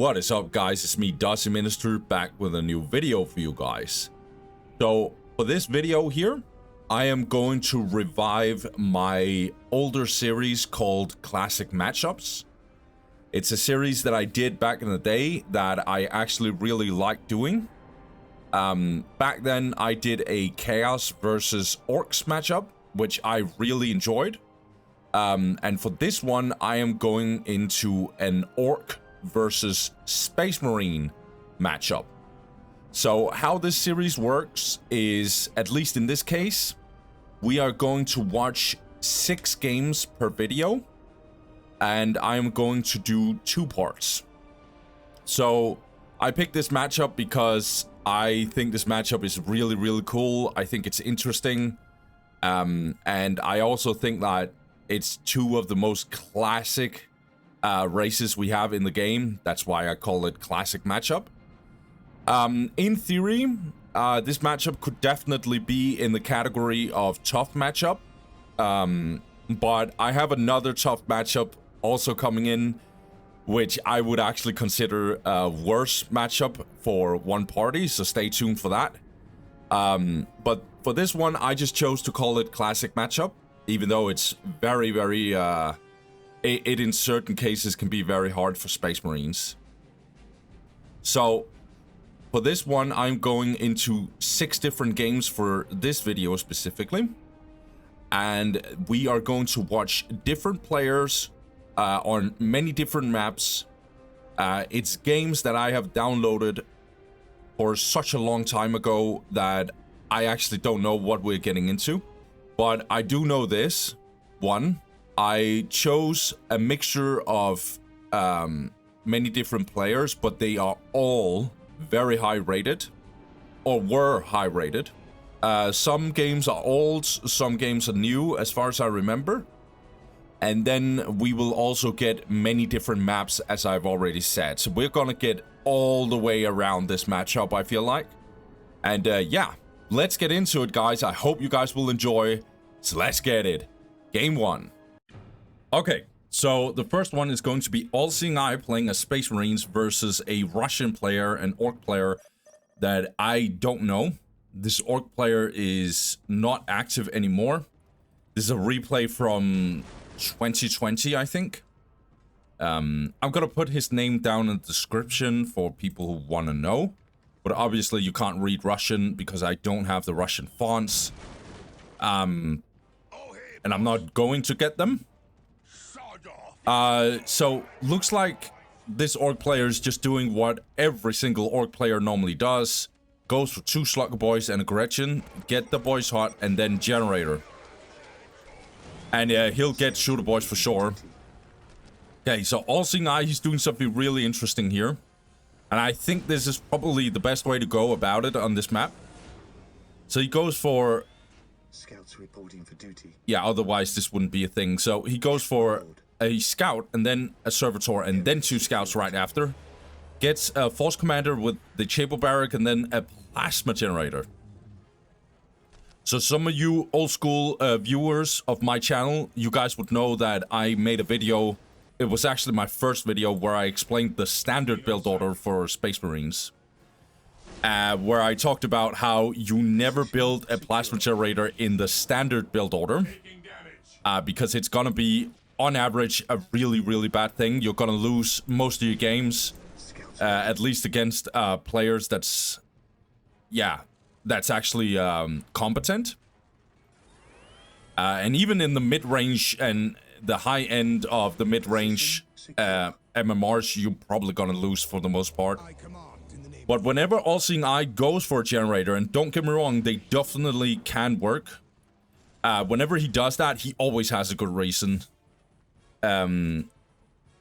What is up, guys? It's me, Dusty Minister, back with a new video for you guys. So for this video here, I am going to revive my older series called Classic Matchups. It's a series that I did back in the day that I actually really liked doing. Back then I did a Chaos versus Orks matchup, which I really enjoyed. And for this one, I am going into an Orc versus Space Marine matchup. So how this series works is, at least in this case, we are going to watch 6 games per video, and I am going to do 2 parts. So I picked this matchup because I think this matchup is really cool. I think it's interesting, and I also think that it's 2 of the most classic races we have in the game. That's why I call it Classic Matchup. In theory, this matchup could definitely be in the category of tough matchup. But I have another tough matchup also coming in, which I would actually consider a worse matchup for one party, so stay tuned for that. But for this one, I just chose to call it Classic Matchup, even though it's very it in certain cases can be very hard for Space Marines. So for this one, I'm going into 6 different games for this video specifically, and we are going to watch different players on many different maps. It's games that I have downloaded for such a long time ago that I actually don't know what we're getting into. But I do know this. One, I chose a mixture of many different players, but they are all very high rated, or were high rated. Some games are old, some games are new, as far as I remember. And then we will also get many different maps, as I've already said. So we're gonna get all the way around this matchup, I feel like. And yeah, let's get into it, guys. I hope you guys will enjoy. So let's get it. Game 1. Okay, so the first one is going to be All-Seeing Eye playing as Space Marines versus a Russian player, an Orc player that I don't know. This Orc player is not active anymore. This is a replay from 2020, I think. I'm gonna put his name down in the description for people who want to know. But obviously you can't read Russian because I don't have the Russian fonts. And I'm not going to get them. So looks like this Orc player is just doing what every single Orc player normally does. Goes for 2 Slugger Boys and a Gretchen, get the boys hot, and then Generator. And he'll get Shooter Boys for sure. Okay, so All-Seeing Eye, he's doing something really interesting here. And I think this is probably the best way to go about it on this map. So he goes for... Scouts reporting for duty. Yeah, otherwise this wouldn't be a thing. So he goes for a Scout, and then a Servitor, and then 2 Scouts right after. Gets a Force Commander with the Chapel Barrack, and then a Plasma Generator. So some of you old school viewers of my channel, you guys would know that I made a video. It was actually my first video where I explained the standard build order for Space Marines. Where I talked about how you never build a Plasma Generator in the standard build order. Because it's gonna be, on average, a really bad thing. You're gonna lose most of your games. At least against players that's... Yeah, that's actually competent. And even in the mid-range and the high end of the mid-range MMRs, you're probably gonna lose for the most part. But whenever All-Seeing Eye goes for a Generator, and don't get me wrong, they definitely can work. Whenever he does that, he always has a good reason. And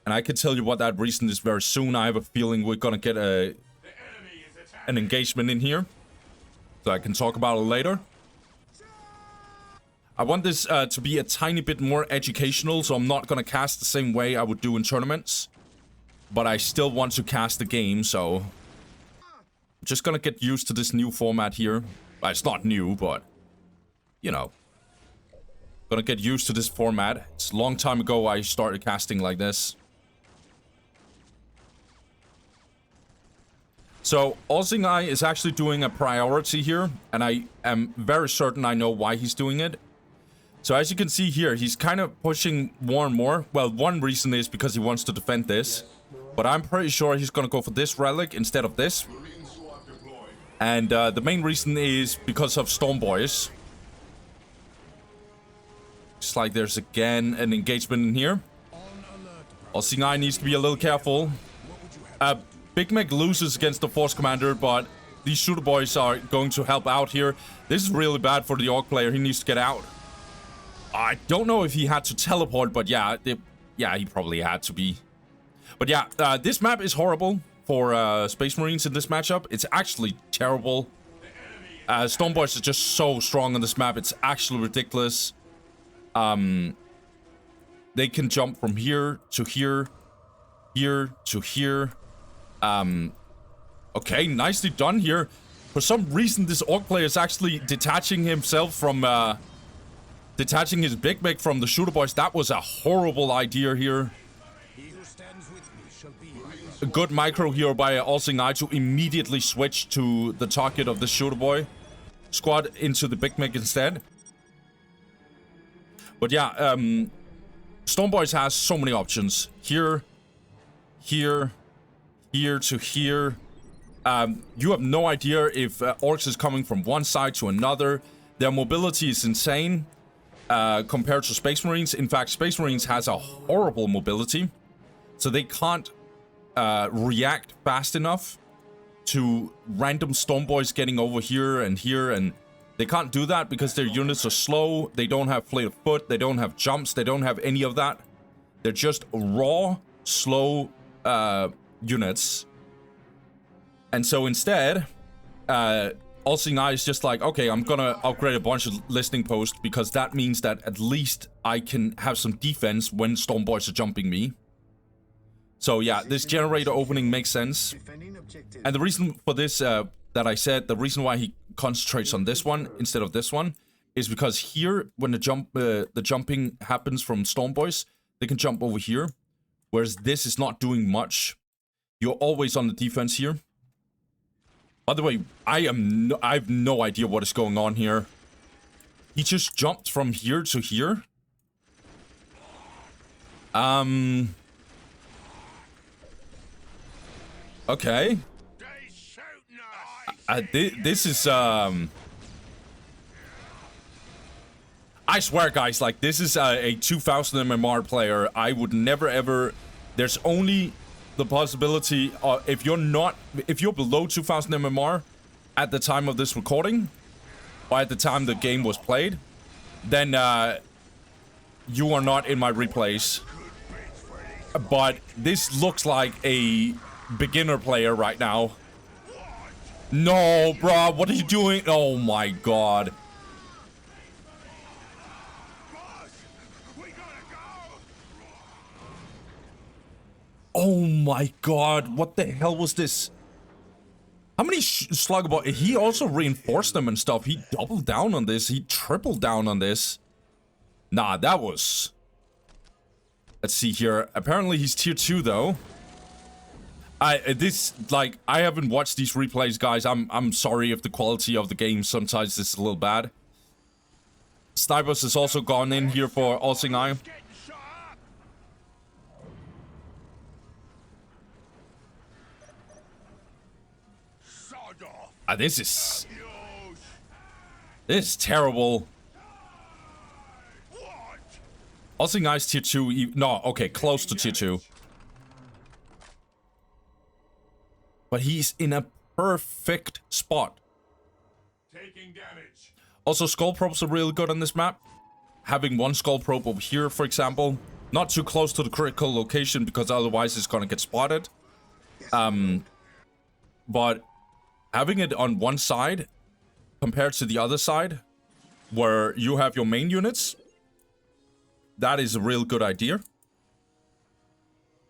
I can tell you what that reason is very soon. I have a feeling we're gonna get an engagement in here. So I can talk about it later. I want this to be a tiny bit more educational, so I'm not gonna cast the same way I would do in tournaments. But I still want to cast the game, so... I'm just gonna get used to this new format here. Well, it's not new, but... You know. Gonna get used to this format. It's a long time ago I started casting like this. So Olsingai is actually doing a priority here, and I am very certain I know why he's doing it. So as you can see here, he's kind of pushing more and more. Well, one reason is because he wants to defend this, but I'm pretty sure he's gonna go for this relic instead of this. And the main reason is because of Storm Boys. It's like there's again an engagement in here. Olsingai needs to be a little careful. Big Mech loses against the Force Commander, but these Shooter Boys are going to help out here. This is really bad for the Orc player. He needs to get out. I don't know if he had to teleport, but yeah, he probably had to be. But yeah, this map is horrible for Space Marines in this matchup. It's actually terrible. Storm Boys are just so strong on this map. It's actually ridiculous. They can jump from here to here, here to here. Okay, nicely done here. For some reason, this Orc player is actually detaching himself from, detaching his Big Mech from the Shooter Boys. That was a horrible idea here. A good micro here by Olsingai to immediately switch to the target of the Shooter Boy squad into the Big Mech instead. But yeah, Storm Boys has so many options. Here, here, here to here. You have no idea if Orks is coming from one side to another. Their mobility is insane compared to Space Marines. In fact, Space Marines has a horrible mobility, so they can't react fast enough to random Storm Boys getting over here, and they can't do that because their units are slow. They don't have fleet of foot. They don't have jumps. They don't have any of that. They're just raw, slow units. And so instead, Olsingai is just like, okay, I'm gonna upgrade a bunch of listening posts because that means that at least I can have some defense when Storm Boys are jumping me. So yeah, this generator opening makes sense. And the reason for this, that I said, the reason why he concentrates on this one instead of this one is because here, when the jumping happens from Storm Boys, they can jump over here. Whereas this is not doing much. You're always on the defense here. By the way, I have no idea what is going on here. He just jumped from here to here. Okay. This is I swear, guys, like, this is a 2000 MMR player. I would never ever. There's only the possibility if you're below 2000 MMR at the time of this recording, or at the time the game was played, then you are not in my replays. But this looks like a beginner player right now. No, bro, what are you doing? Oh my god. Oh my god, what the hell was this? How many slug ball? He also reinforced them and stuff. He doubled down on this. He tripled down on this. Nah, that was... Let's see here. Apparently he's tier 2 though. I haven't watched these replays, guys. I'm sorry if the quality of the game sometimes is a little bad. Snipers has also gone in here for Olsingai. This is terrible. Olsingai's tier 2. No, okay, close to tier 2. But he's in a perfect spot. Taking damage. Also, skull probes are really good on this map. Having one skull probe over here, for example. Not too close to the critical location because otherwise it's gonna get spotted. But having it on one side compared to the other side, where you have your main units, that is a real good idea.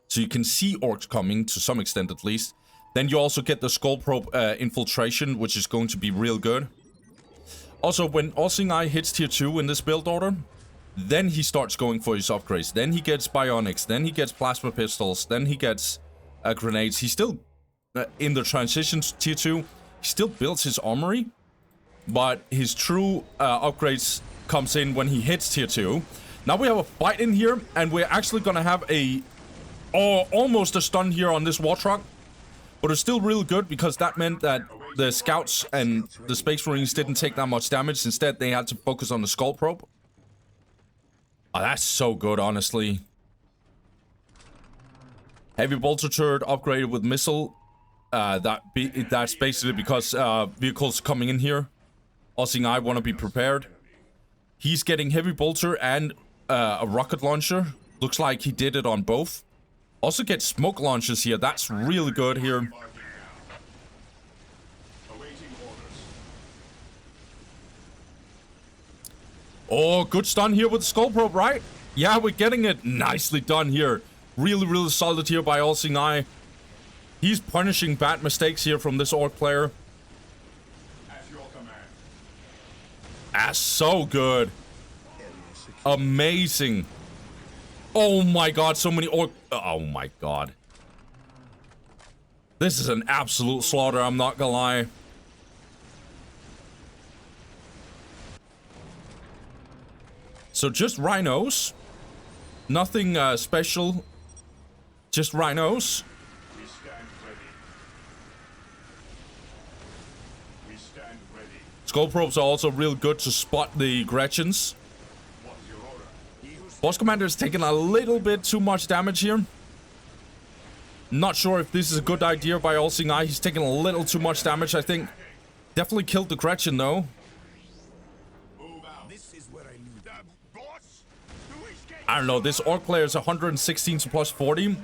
So you can see Orks coming, to some extent at least. Then you also get the skull probe infiltration, which is going to be real good. Also, when Olsingai hits tier 2 in this build order, then he starts going for his upgrades. Then he gets bionics, then he gets plasma pistols, then he gets grenades. He still in the transition to tier 2. He still builds his armory, but his true upgrades comes in when he hits tier 2. Now we have a fight in here, and we're actually gonna have a almost a stun here on this war truck, but it's still real good because that meant that the scouts and the space marines didn't take that much damage. Instead, they had to focus on the skull probe. Oh, that's so good, honestly. Heavy bolter turret upgraded with missile. That's basically because vehicles coming in here. Osing I want to be prepared. He's getting heavy bolter and a rocket launcher. Looks like he did it on both. Also get smoke launchers here. That's really good here. Oh, good stun here with the skull probe, right? Yeah, we're getting it. Nicely done here. Really, really solid here by Osing I. He's punishing bad mistakes here from this Orc player. That's so good. Amazing. Oh my god, so many Orc... Oh my god. This is an absolute slaughter, I'm not gonna lie. So just rhinos. Nothing special. Just rhinos. Skull probes are also real good to spot the Gretchens. Boss Commander is taking a little bit too much damage here. Not sure if this is a good idea by Osing I. He's taking a little too much damage, I think. Definitely killed the Gretchen, though. I don't know, this Orc player is 116 to plus 40.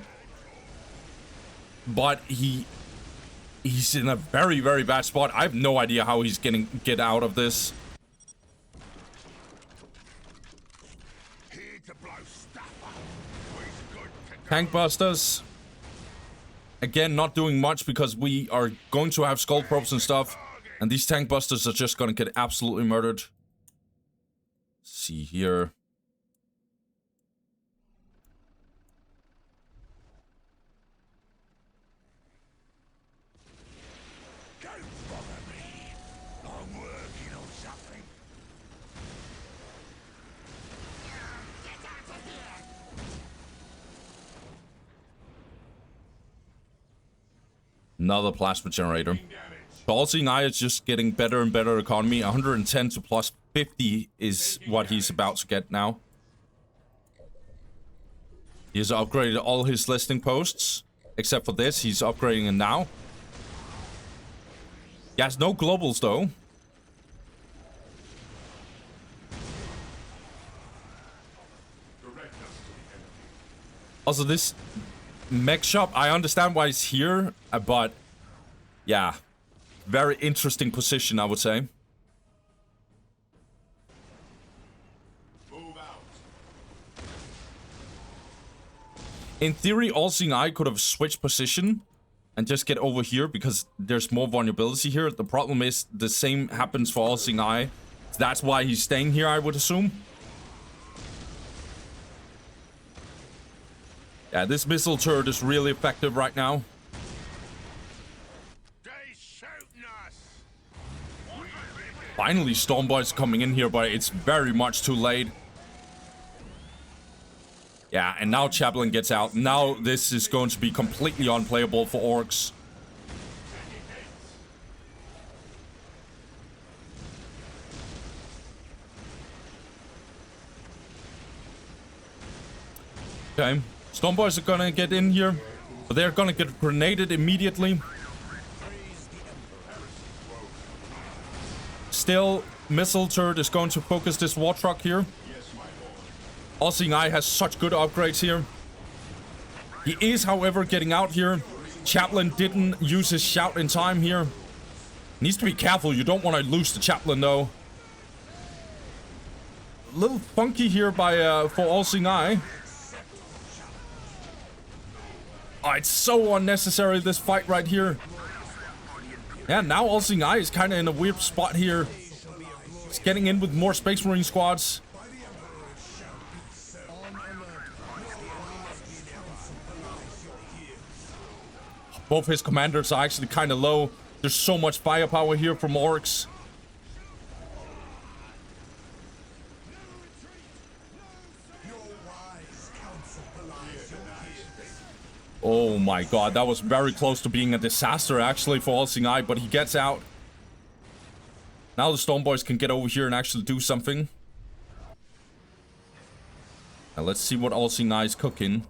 But he's in a very, very bad spot. I have no idea how he's gonna get out of this. Tank busters. Again, not doing much because we are going to have skull probes and stuff. And these tank busters are just gonna get absolutely murdered. Let's see here. Another plasma generator. So Osing I is just getting better and better economy. 110 to plus 50 is what he's about to get now. He has upgraded all his listing posts. Except for this, he's upgrading it now. He has no globals though. Also this mech shop, I understand why it's here, but yeah, very interesting position, I would say. In theory, Osing I could have switched position and just get over here because there's more vulnerability here. The problem is the same happens for Osing I. That's why he's staying here, I would assume. Yeah, this missile turret is really effective right now. Finally, Stormboy's coming in here, but it's very much too late. Yeah, and now Chaplain gets out. Now this is going to be completely unplayable for Orks. Okay. Stormboys are gonna get in here, but they're gonna get grenaded immediately. Still, missile turret is going to focus this war truck here. Osing I has such good upgrades here. He is, however, getting out here. Chaplain didn't use his shout in time here. Needs to be careful. You don't want to lose the Chaplain, though. A little funky here by for Osing I. Oh, it's so unnecessary, this fight right here. Yeah, now Osing I is kind of in a weird spot here. He's getting in with more Space Marine squads. Both his commanders are actually kind of low. There's so much firepower here from Orks. Oh my god, that was very close to being a disaster actually for All-Seeing-Eye, but he gets out. Now the Storm Boys can get over here and actually do something. Now let's see what All-Seeing-Eye is cooking.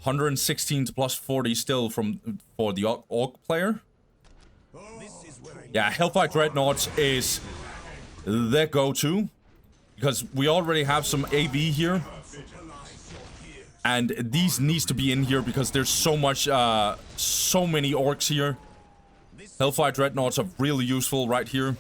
116 to plus 40 still for the Orc player. Yeah, Hellfire Dreadnoughts is the go-to. Because we already have some AV here. And these needs to be in here because there's so much, so many Orcs here. Hellfire Dreadnoughts are really useful right here.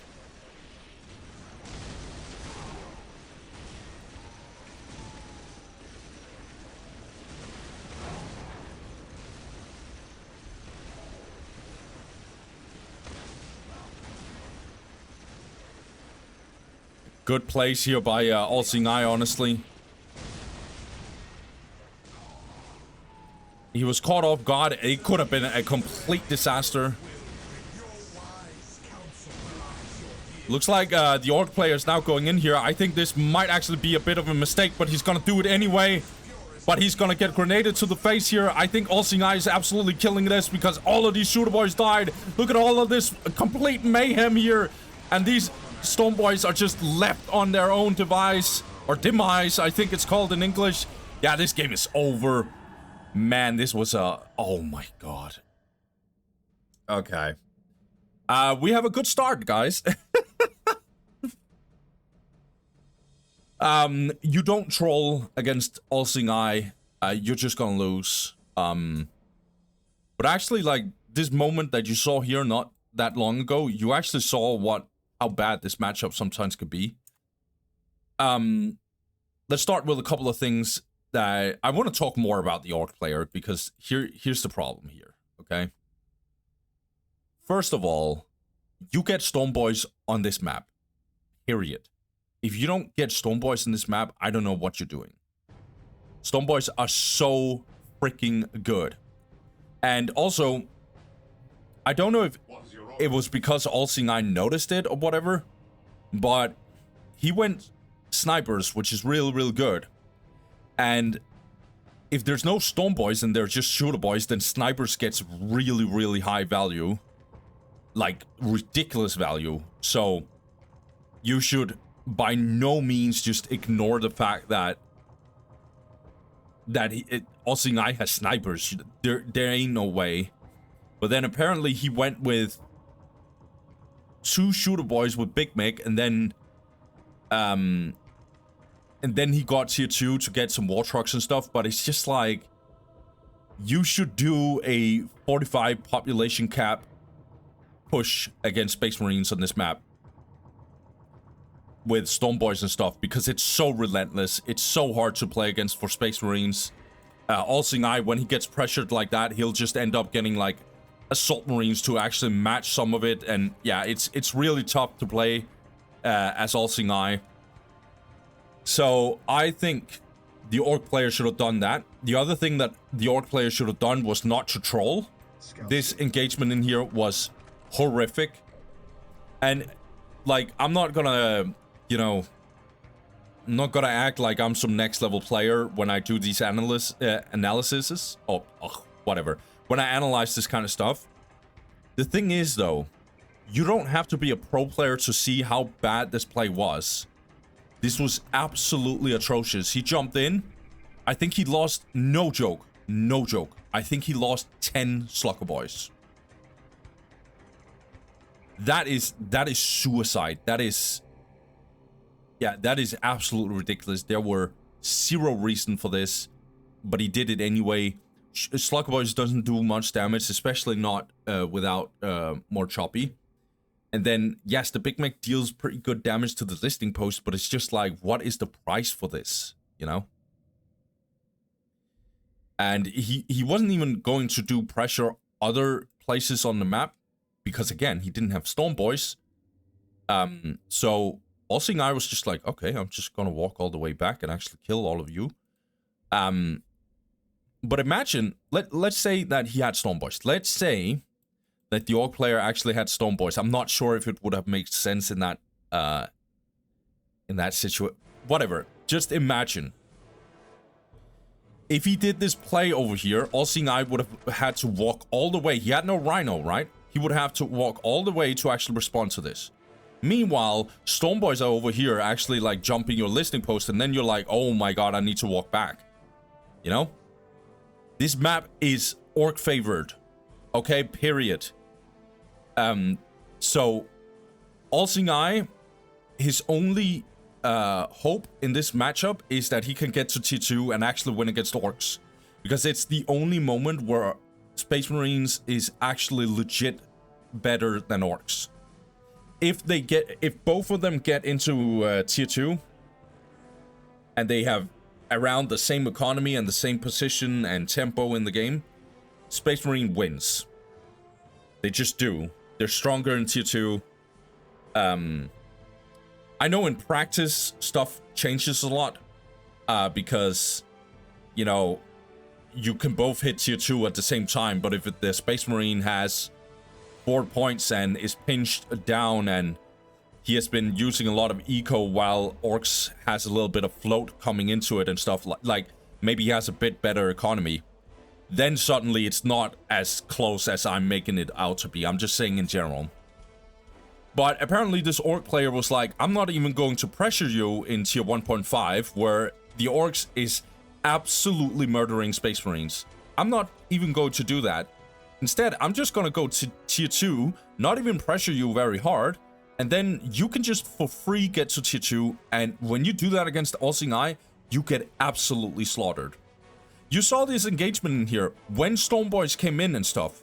Good place here by All-Seeing-Eye, honestly. He was caught off guard. It could have been a complete disaster. Looks like the Orc player is now going in here. I think this might actually be a bit of a mistake, but he's gonna do it anyway. But he's gonna get grenaded to the face here. I think All-Seeing-Eye is absolutely killing this because all of these shooter boys died. Look at all of this complete mayhem here. And these Storm Boys are just left on their own device. Or demise, I think it's called in English. Yeah, this game is over. Man, this was a... Oh my god. Okay. We have a good start, guys. You don't troll against All-Seeing-Eye. You're just gonna lose. But actually, like, this moment that you saw here not that long ago, you actually saw how bad this matchup sometimes could be. Let's start with a couple of things that I want to talk more about the Orc player, because here's the problem here, okay? First of all, you get Storm Boys on this map, period. If you don't get Storm Boys in this map, I don't know what you're doing. Storm Boys are so freaking good. And also, I don't know if it was because All-Seeing-Eye noticed it or whatever, but he went snipers, which is real, real good. And if there's no Storm Boys and they're just shooter boys, then snipers gets really, really high value. Like, ridiculous value. So, you should by no means just ignore the fact that All-Seeing-Eye has snipers. There ain't no way. But then apparently he went with 2 shooter boys with Big Mick, and then he got tier 2 to get some war trucks and stuff. But it's just like, you should do a 45 population cap push against Space Marines on this map with Storm Boys and stuff, because it's so relentless. It's so hard to play against for Space Marines. All-Seeing-Eye, when he gets pressured like that, he'll just end up getting like Assault Marines to actually match some of it. And yeah, it's really tough to play as All-Seeing-Eye. So I think the Orc player should have done that. The other thing that the Orc player should have done was not to troll. This engagement in here was horrific. And like, I'm not gonna, you know, I'm not gonna act like I'm some next level player when I do these analyses. Oh, whatever. When I analyze this kind of stuff. The thing is, though, you don't have to be a pro player to see how bad this play was. This was absolutely atrocious. He jumped in. I think he lost, no joke, no joke. I think he lost 10 Slugger Boys. That is suicide. That is... Yeah, that is absolutely ridiculous. There were zero reason for this, but he did it anyway. Slugger Boys doesn't do much damage, especially not without more choppy. And then, yes, the Big Mac deals pretty good damage to the listing post, but it's just like, what is the price for this, you know? And he wasn't even going to do pressure other places on the map, because again, he didn't have Storm Boys. So All-Seeing-Eye was just like, okay, I'm just gonna walk all the way back and actually kill all of you. But imagine, let's say that he had Stormboys. Let's say that the Orc player actually had Stormboys. I'm not sure if it would have made sense in that situation. Whatever. Just imagine. If he did this play over here, All-Seeing Eye would have had to walk all the way. He had no Rhino, right? He would have to walk all the way to actually respond to this. Meanwhile, Stormboys are over here actually like jumping your listing post, and then you're like, oh my god, I need to walk back. You know? This map is Orc favored. Okay, period. So, All-Seeing Eye, his only hope in this matchup is that he can get to tier 2 and actually win against Orcs. Because it's the only moment where Space Marines is actually legit better than Orcs. If both of them get into tier 2 and they have around the same economy and the same position and tempo in the game, Space Marine wins. They just do. They're stronger in tier 2. I know in practice stuff changes a lot because, you know, you can both hit tier 2 at the same time, but if the Space Marine has 4 points and is pinched down and he has been using a lot of eco while Orcs has a little bit of float coming into it and stuff, like maybe he has a bit better economy, then suddenly it's not as close as I'm making it out to be. I'm just saying in general. But apparently this Orc player was like, I'm not even going to pressure you in tier 1.5, where the Orcs is absolutely murdering Space Marines. I'm not even going to do that. Instead, I'm just going to go to tier 2, not even pressure you very hard, and then you can just for free get to tier 2, and when you do that against All-Seeing Eye, you get absolutely slaughtered. You saw this engagement in here when Stormboys came in and stuff.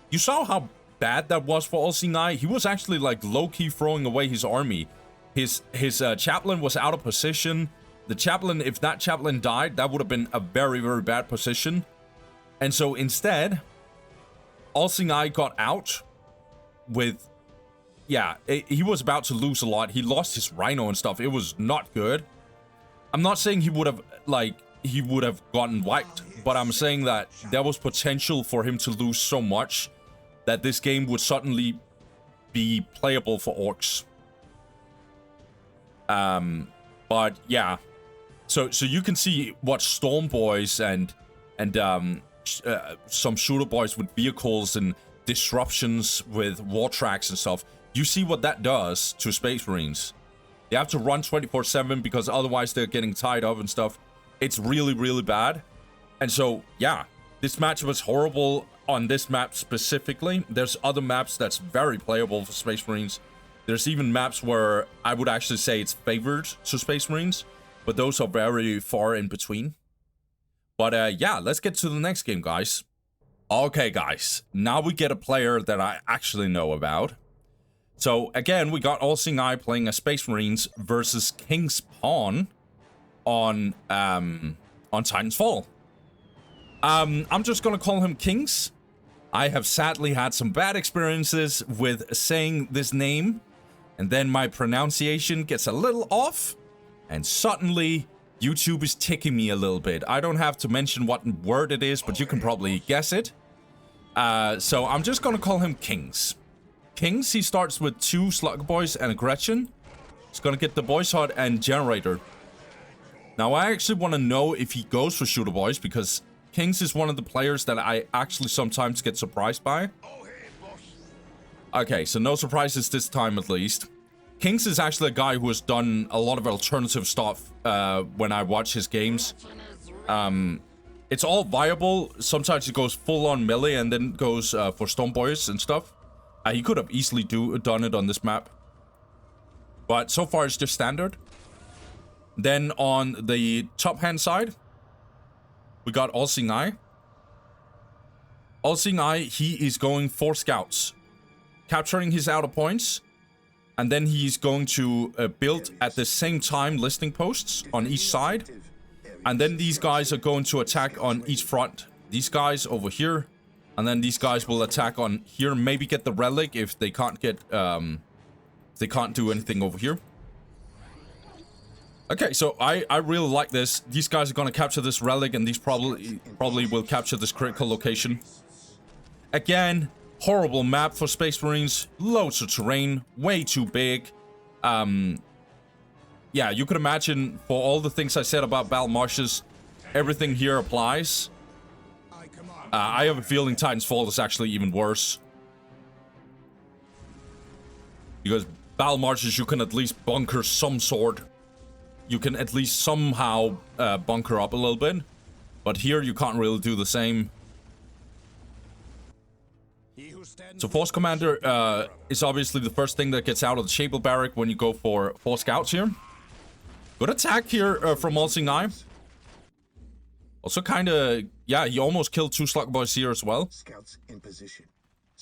You saw how bad that was for All-Seeing Eye. He was actually like low-key throwing away his army. His chaplain was out of position. The chaplain, if that chaplain died, that would have been a very, very bad position. And so instead, All-Seeing Eye got out with, yeah, he was about to lose a lot. He lost his Rhino and stuff. It was not good. I'm not saying he would have, like, he would have gotten wiped, but I'm saying that there was potential for him to lose so much that this game would suddenly be playable for Orcs. But yeah, so you can see what Stormboys and some shooter boys with vehicles and disruptions with war tracks and stuff. You see what that does to Space Marines. They have to run 24/7 because otherwise they're getting tied up and stuff. It's really, really bad. And so, yeah, this match was horrible on this map specifically. There's other maps that's very playable for Space Marines. There's even maps where I would actually say it's favored to Space Marines, but those are very far in between. But yeah, let's get to the next game, guys. Okay, guys, now we get a player that I actually know about. So again, we got All-Seeing Eye playing as Space Marines versus King's Pawn on Titan's Fall. I'm just gonna call him Kings. I have sadly had some bad experiences with saying this name, and then my pronunciation gets a little off, and suddenly YouTube is ticking me a little bit. I don't have to mention what word it is, but you can probably guess it. So I'm just gonna call him Kings. Kings, he starts with 2 Slug Boys and a Gretchen. He's gonna get the Boys Hut and Generator. Now, I actually want to know if he goes for Shooter Boys, because Kings is one of the players that I actually sometimes get surprised by. Okay, so no surprises this time at least. Kings is actually a guy who has done a lot of alternative stuff when I watch his games. It's all viable. Sometimes he goes full on melee and then goes for Stormboys and stuff. He could have easily done it on this map. But so far it's just standard. Then on the top hand side, we got All-Seeing Eye. All-Seeing Eye, he is going for scouts, capturing his outer points, and then he's going to build at the same time listing posts on each side, and then these guys are going to attack on each front. These guys over here, and then these guys will attack on here, maybe get the relic if they can't get, they can't do anything over here. Okay, so I really like this. These guys are gonna capture this relic, and these probably will capture this critical location. Again, horrible map for Space Marines. Loads of terrain, way too big. Yeah, you could imagine for all the things I said about Battle Marshes, everything here applies. I have a feeling Titan's Fall is actually even worse. Because Battle Marshes, you can at least bunker some sort. You can at least somehow bunker up a little bit. But here you can't really do the same. So Force Commander is obviously the first thing that gets out of the Shable Barrack when you go for 4 scouts here. Good attack here from Allseeing Eye. Also kind of, yeah, he almost killed 2 Slug Boys here as well. Scouts in position.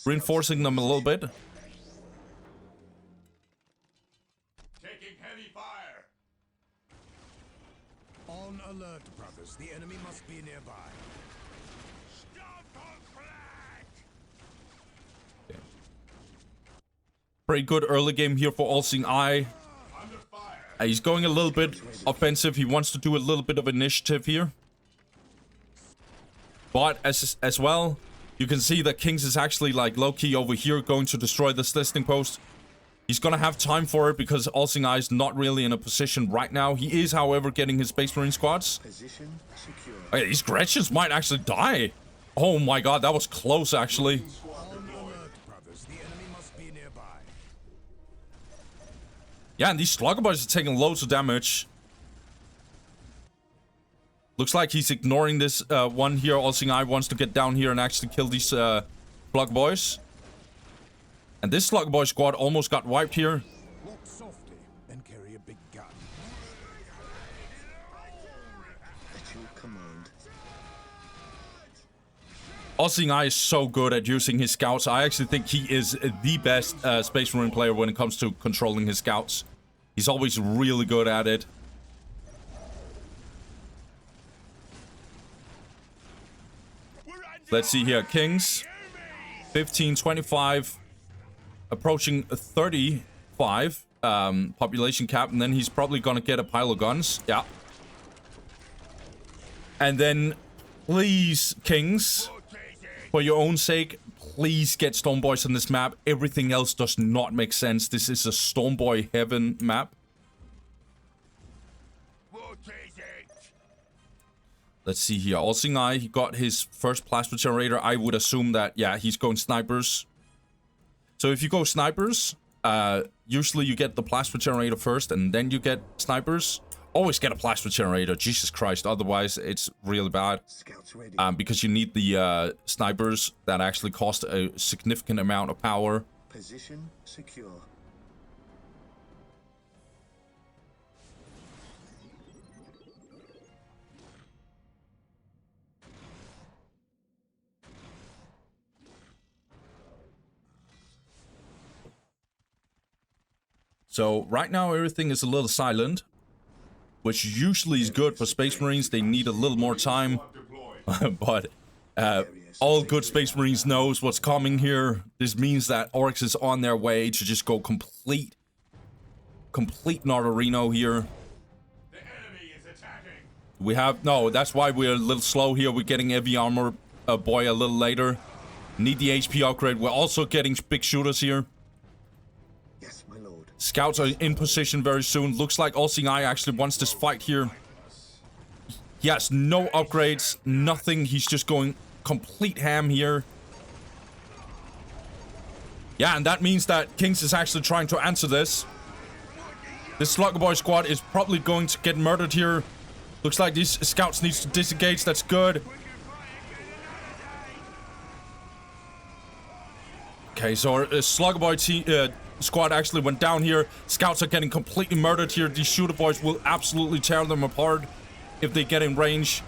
Reinforcing them a little bit. Taking heavy fire. On alert, brothers. The enemy must be nearby. Stomp on flag. Okay. Pretty good early game here for Allseeing Eye. Under fire. He's going a little bit offensive. He wants to do a little bit of initiative here. But as well, you can see that Kings is actually like low-key over here going to destroy this listening post. He's gonna have time for it because Allseeing Eye is not really in a position right now. He is, however, getting his Space Marine squads. Position secure. Hey, these Gretchens might actually die. Oh my god, that was close actually. On alert, brothers. The enemy must be nearby. Yeah, and these Slugger Boys are taking loads of damage. Looks like he's ignoring this one here. Allseeing Eye wants to get down here and actually kill these Slug Boys. And this Slug Boy squad almost got wiped here. Walk softly and carry a big gun. At your command. Allseeing Eye is so good at using his scouts. I actually think he is the best Space Marine player when it comes to controlling his scouts. He's always really good at it. Let's see here. Kings. 15, 25. Approaching 35. Population cap. And then he's probably gonna get a pile of guns. Yeah. And then, please, Kings, for your own sake, please get Storm Boys on this map. Everything else does not make sense. This is a Storm Boy heaven map. Let's see here. Allseeing Eye, he got his first plasma generator. I would assume that, yeah, he's going snipers. So if you go snipers, usually you get the plasma generator first and then you get snipers. Always get a plasma generator, Jesus Christ. Otherwise, it's really bad. Scouts ready. Because you need the snipers that actually cost a significant amount of power. Position secure. So right now everything is a little silent, which usually is good for Space Marines. They need a little more time, but all good Space Marines knows what's coming here. This means that Orks is on their way to just go complete Nardarino here. The enemy is attacking. We have no. That's why we're a little slow here. We're getting heavy armor boy a little later. Need the HP upgrade. We're also getting big shooters here. Yes, my lord. Scouts are in position very soon. Looks like Allseeing Eye actually wants this fight here. He has no upgrades, nothing. He's just going complete ham here. Yeah, and that means that Kings is actually trying to answer this. This Slugger Boy squad is probably going to get murdered here. Looks like these scouts needs to disengage. That's good. Okay, so our Slugger Boy squad actually went down here. Scouts are getting completely murdered here. These Shooter Boys will absolutely tear them apart if they get in range.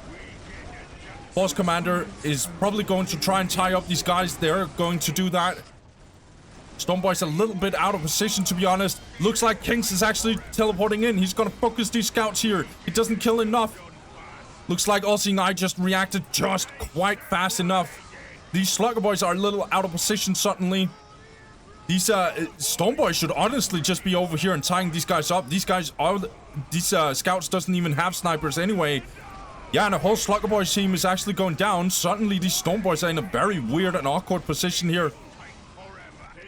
Force Commander is probably going to try and tie up these guys. They're going to do that. Storm Boy's a little bit out of position, to be honest. Looks like Kings is actually teleporting in. He's gonna focus these scouts here. He doesn't kill enough. Looks like Allseeing Eye just reacted just quite fast enough. These Slugger Boys are a little out of position suddenly. These Stormboys should honestly just be over here and tying these guys up. These guys are... These scouts doesn't even have snipers anyway. Yeah, and a whole Slugger Boys team is actually going down. Suddenly, these Stormboys are in a very weird and awkward position here.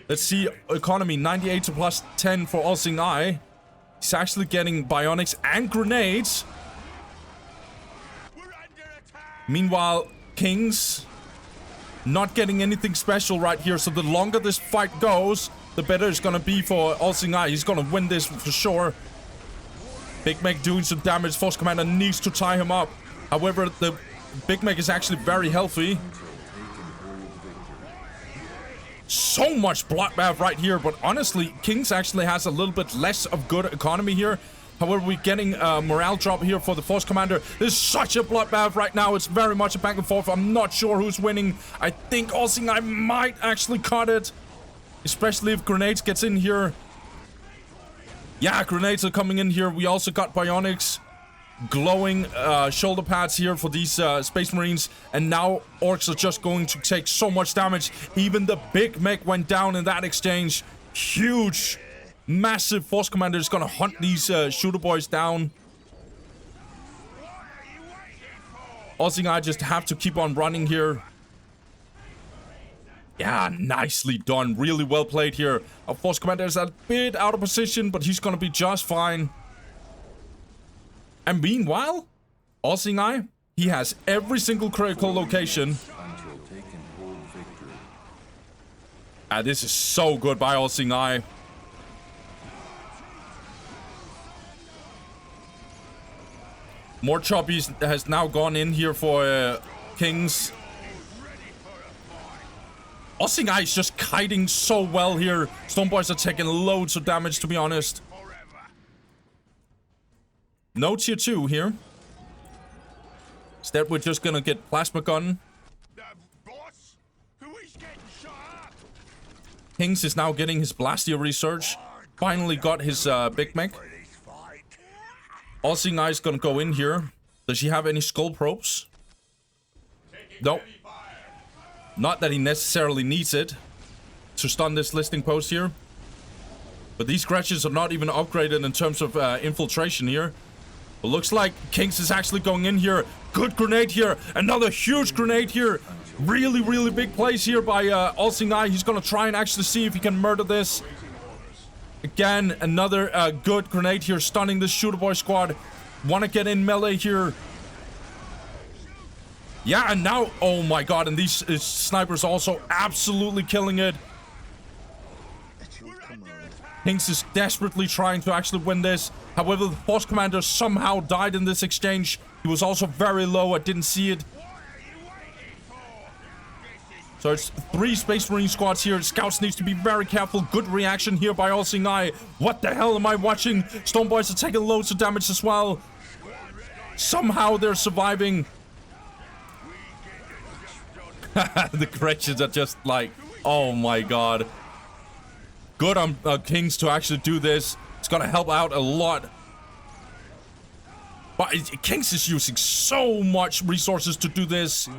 Let's see. Economy, 98 to plus 10 for All Seeing Eye. He's actually getting bionics and grenades. Meanwhile, Kings not getting anything special right here. So the longer this fight goes, the better it's going to be for All Seeing Eye. He's going to win this for sure. Big Mech doing some damage. Force Commander needs to tie him up. However, the Big Mech is actually very healthy. So much bloodbath right here, but honestly, Kings actually has a little bit less of good economy here. However, we're getting a morale drop here for the Force Commander. There's such a bloodbath right now. It's very much a back and forth. I'm not sure who's winning. I think All Seeing Eye might actually cut it. Especially if Grenades gets in here. Yeah, Grenades are coming in here. We also got Bionics. Glowing shoulder pads here for these Space Marines. And now Orks are just going to take so much damage. Even the Big Mech went down in that exchange. Huge, massive Force Commander is going to hunt these Shooter Boys down. All Seeing Eye just have to keep on running here. Yeah, nicely done. Really well played here. Our Force Commander is a bit out of position, but he's going to be just fine. And meanwhile, All Seeing Eye, he has every single critical location. This is so good by All Seeing Eye. More choppies has now gone in here for Kings. All Seeing Eye is just kiting so well here. Stormboys are taking loads of damage, to be honest. No tier 2 here. Instead, we're just gonna get Plasma Gun. Kings is now getting his Blastia Research. Finally got his Big Mech. All Seeing Eye is gonna go in here. Does she have any Skull Probes? Nope. Not that he necessarily needs it to stun this listing post here. But these scratches are not even upgraded in terms of infiltration here. It looks like Kings is actually going in here. Good grenade here. Another huge grenade here. Really, really big plays here by All Seeing Eye. He's going to try and actually see if he can murder this. Again, another good grenade here. Stunning this Shooter Boy squad. Want to get in melee here. Yeah, and now, oh my god, and these snipers also absolutely killing it. Kings is desperately trying to actually win this. However, the Force Commander somehow died in this exchange. He was also very low. I didn't see it. So it's 3 Space Marine squads here. Scouts needs to be very careful. Good reaction here by All Seeing Eye. What the hell am I watching? Stormboys are taking loads of damage as well. Somehow they're surviving. The corrections are just like, oh my god. Good on Kings to actually do this. It's gonna help out a lot. But Kings is using so much resources to do this.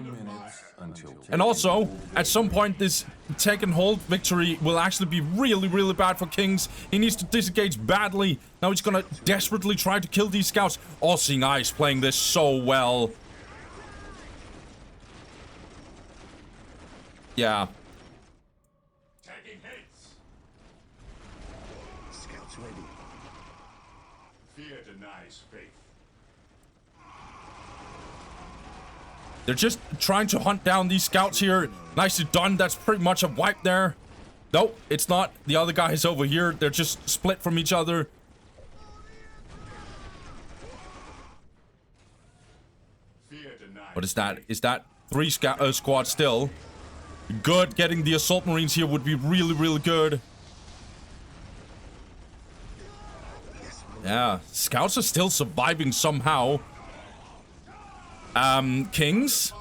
And also, at some point, this take and hold victory will actually be really, really bad for Kings. He needs to disengage badly. Now he's gonna desperately try to kill these scouts. All Seeing Eye is playing this so well. Yeah. Taking hits. Scouts ready. Fear denies faith. They're just trying to hunt down these scouts here. Nicely done. That's pretty much a wipe there. Nope, it's not. The other guy is over here. They're just split from each other. Fear denies. What is that? Is that 3 squads still? Good. Getting the Assault Marines here would be really, really good. Yeah, scouts are still surviving somehow. Kings?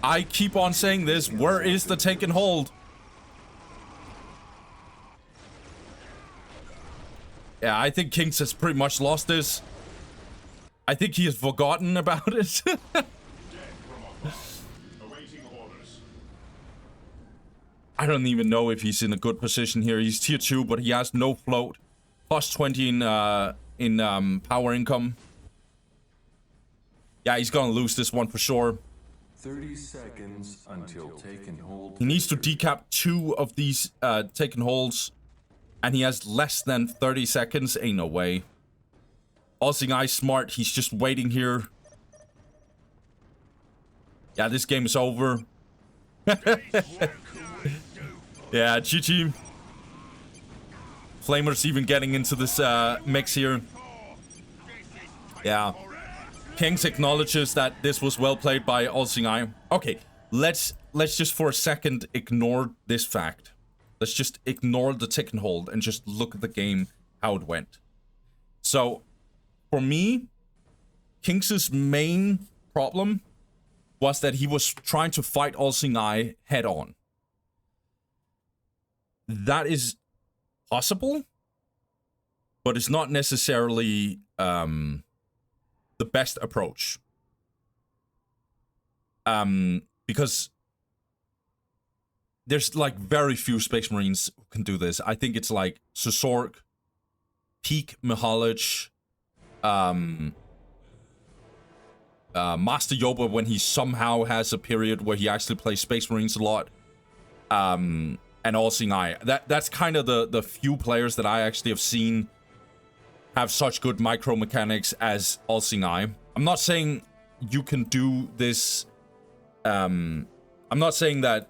I keep on saying this. Where is the take and hold? Yeah, I think Kings has pretty much lost this. I think he has forgotten about it. Awaiting orders. I don't even know if he's in a good position here. He's tier 2, but he has no float. Plus 20 in power income. Yeah, he's gonna lose this one for sure. 30 seconds until taken hold. He needs to decap 2 of these taken holds. And he has less than 30 seconds. Ain't no way. Eye smart. He's just waiting here. Yeah, this game is over. Yeah, GG. Flamer's even getting into this mix here. Yeah. Kings acknowledges that this was well played by Eye. Okay, let's just for a second ignore this fact. Let's just ignore the taken hold and just look at the game, how it went. So, for me, Kings' main problem was that he was trying to fight Eye head on. That is possible, but it's not necessarily the best approach. Because there's like very few Space Marines who can do this. I think it's like Susork, Peak Mihalj, Master Yoba when he somehow has a period where he actually plays Space Marines a lot. And Eye. That's kind of the few players that I actually have seen have such good micro mechanics as Eye. I'm not saying you can do this. I'm not saying that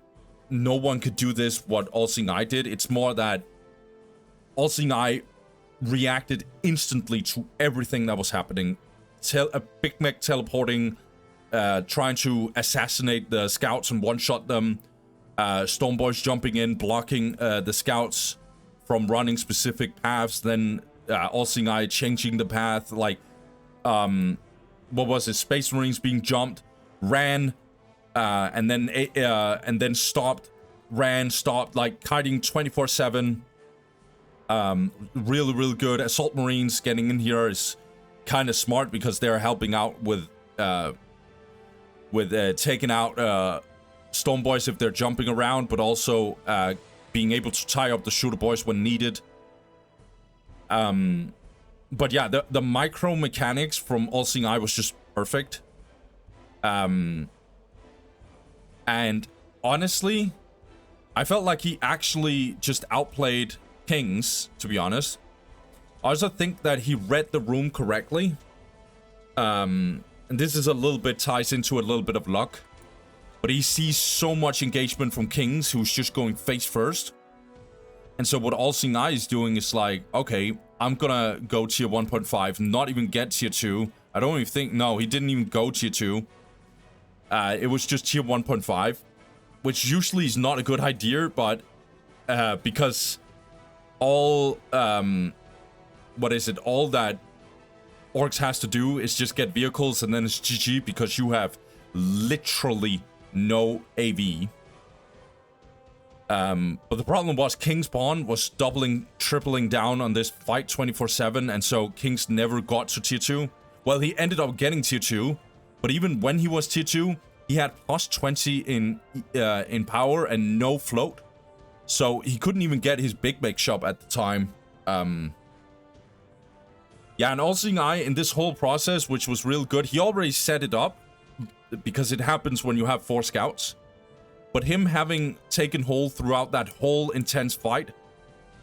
no one could do this what Eye did. It's more that Eye reacted instantly to everything that was happening. A Big Mech teleporting, trying to assassinate the scouts and one-shot them. Stormboys jumping in, blocking the scouts from running specific paths. Then Eye changing the path. Like, what was it? Space Marines being jumped, ran, and then stopped, ran, stopped, like kiting 24/7. Really good. Assault Marines getting in here is kind of smart because they're helping out with taking out Stormboys if they're jumping around, but also being able to tie up the shooter boys when needed. But yeah, the micro mechanics from Eye was just perfect. And honestly, I felt like he actually just outplayed Kings, to be honest. I also think that he read the room correctly. And this is a little bit ties into a little bit of luck. But he sees so much engagement from Kings, who's just going face first. And so what Eye is doing is like, okay, I'm gonna go tier 1.5, not even get tier 2. I don't even think, no, he didn't even go tier 2. It was just tier 1.5, which usually is not a good idea, but because all, what is it, all that Orks has to do is just get vehicles and then it's GG because you have literally no AV. But the problem was King's Pawn was doubling, tripling down on this fight 24/7, and so Kings never got to tier 2. Well, he ended up getting tier 2, but even when he was tier 2, he had plus 20 in power and no float. So he couldn't even get his Big Make shop at the time. Yeah, and Eye in this whole process, which was real good, he already set it up because it happens when you have 4 scouts. But him having taken hold throughout that whole intense fight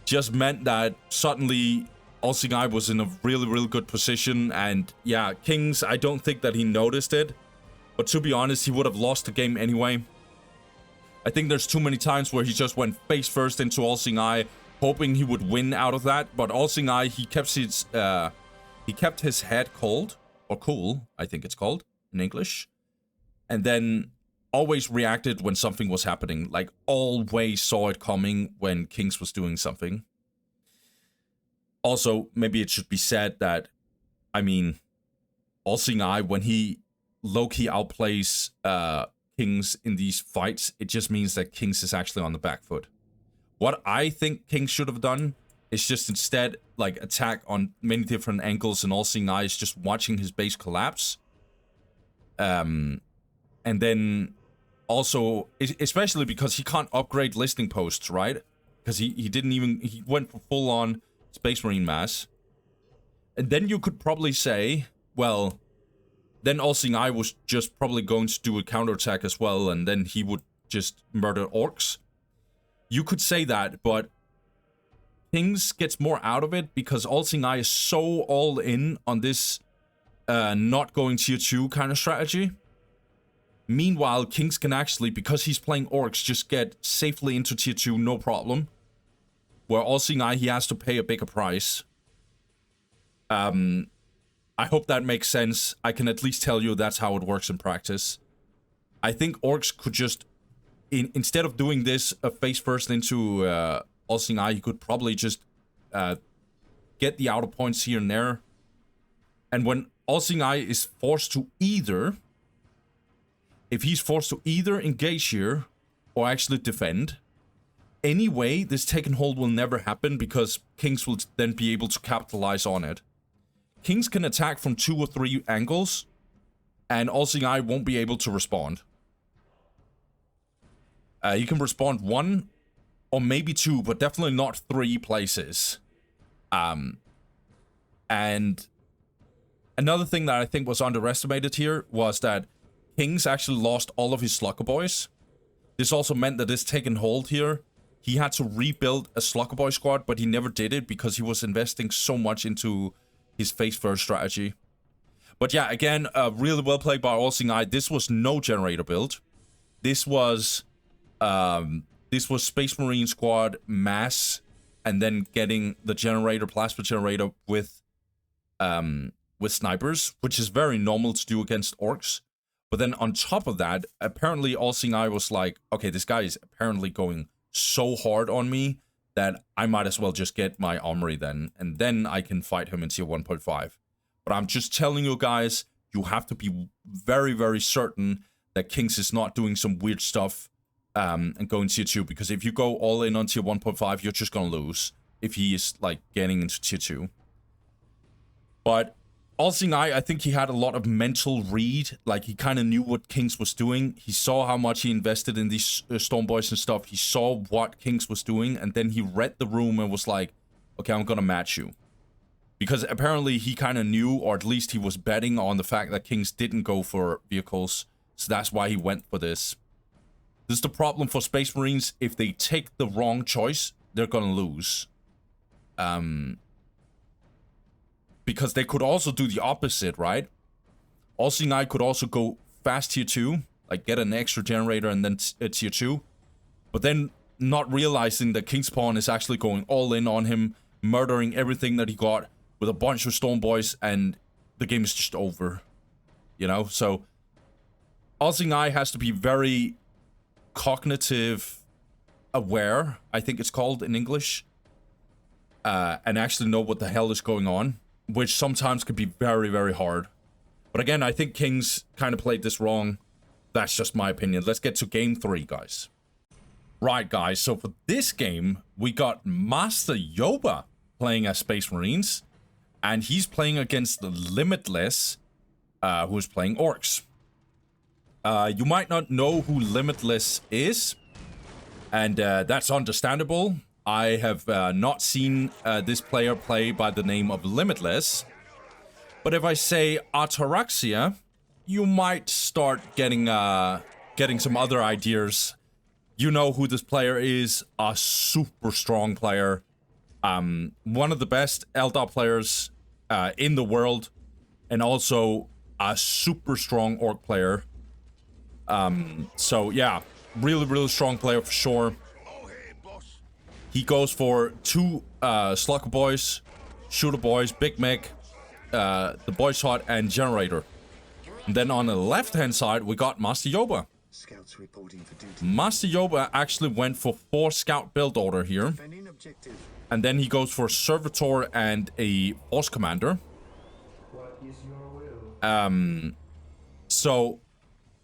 just meant that suddenly Eye was in a really good position. And yeah, Kings, I don't think that he noticed it. But to be honest, he would have lost the game anyway. I think there's too many times where he just went face first into Eye, hoping he would win out of that. But Eye, he kept his head cold, or cool, I think it's called in English. And then always reacted when something was happening. Like, always saw it coming when Kings was doing something. Also, maybe it should be said that, I mean, Eye, when he low-key outplays Kings in these fights, it just means that Kings is actually on the back foot. What I think Kings should have done is just instead, like, attack on many different angles, and Eye is just watching his base collapse. And then also, especially because he can't upgrade listing posts, right? Because he didn't even, he went for full-on Space Marine mass. And then you could probably say, well, then All-Seeing Eye was just probably going to do a counterattack as well, and then he would just murder Orks. You could say that, but Kings gets more out of it because All-Seeing Eye is so all in on this not going tier 2 kind of strategy. Meanwhile, Kings can actually, because he's playing Orks, just get safely into tier 2, no problem. Where All-Seeing Eye, he has to pay a bigger price. I hope that makes sense. I can at least tell you that's how it works in practice. I think Orks could just, instead of doing this face first into All-Seeing Eye, he could probably just get the outer points here and there. And when All-Seeing Eye is forced to either, if he's forced to either engage here or actually defend, anyway, this take and hold will never happen because Kings will then be able to capitalize on it. Kings can attack from 2 or 3 angles, and All-Seeing Eye won't be able to respond. He can respond 1 or maybe 2, but definitely not 3 places. And another thing that I think was underestimated here was that Kings actually lost all of his Slugger Boys. This also meant that this take and hold here, he had to rebuild a Slugger Boy squad, but he never did it because he was investing so much into his face first strategy. But yeah, again, really well played by All-Seeing Eye. This was no generator build. This was Space Marine squad mass, and then getting the generator, plasma generator with snipers, which is very normal to do against Orks. But then on top of that, apparently All-Seeing Eye was like, okay, this guy is apparently going so hard on me that I might as well just get my armory then, and then I can fight him in tier 1.5. But I'm just telling you guys, you have to be very, very certain that Kings is not doing some weird stuff and going tier 2, because if you go all in on tier 1.5, you're just gonna lose if he is, like, getting into tier 2. But All-Seeing Eye, I think he had a lot of mental read. Like, he kind of knew what Kings was doing. He saw how much he invested in these Storm Boys and stuff. He saw what Kings was doing, and then he read the room and was like, okay, I'm gonna match you. Because apparently he kind of knew, or at least he was betting on the fact that Kings didn't go for vehicles. So that's why he went for this. This is the problem for Space Marines. If they take the wrong choice, they're gonna lose. Because they could also do the opposite, right? All-Seeing Eye could also go fast tier 2, like get an extra generator and then tier 2. But then not realizing that King's Pawn is actually going all in on him, murdering everything that he got with a bunch of Storm Boys, and the game is just over. You know? So All-Seeing Eye has to be very cognitive aware, I think it's called in English, and actually know what the hell is going on, which sometimes can be very, very hard. But again, I think Kings kind of played this wrong. That's just my opinion. Let's get to game 3, guys. Right, guys, so for this game, we got Master Yoba playing as Space Marines, and he's playing against the Limitless, who's playing Orks. You might not know who Limitless is, and that's understandable. I have not seen this player play by the name of Limitless. But if I say Ataraxia, you might start getting some other ideas. You know who this player is. A super strong player. One of the best Eldar players in the world. And also a super strong Orc player. So yeah, really, really strong player for sure. He goes for 2 Slugger Boys, Shooter Boys, Big Mech, the Boy Shot, and Generator. And then on the left-hand side, we got Master Yoba. Scouts reporting for duty. Master Yoba actually went for 4 Scout build order here. Defending objective. And then he goes for Servitor and a Force Commander. What is your will? So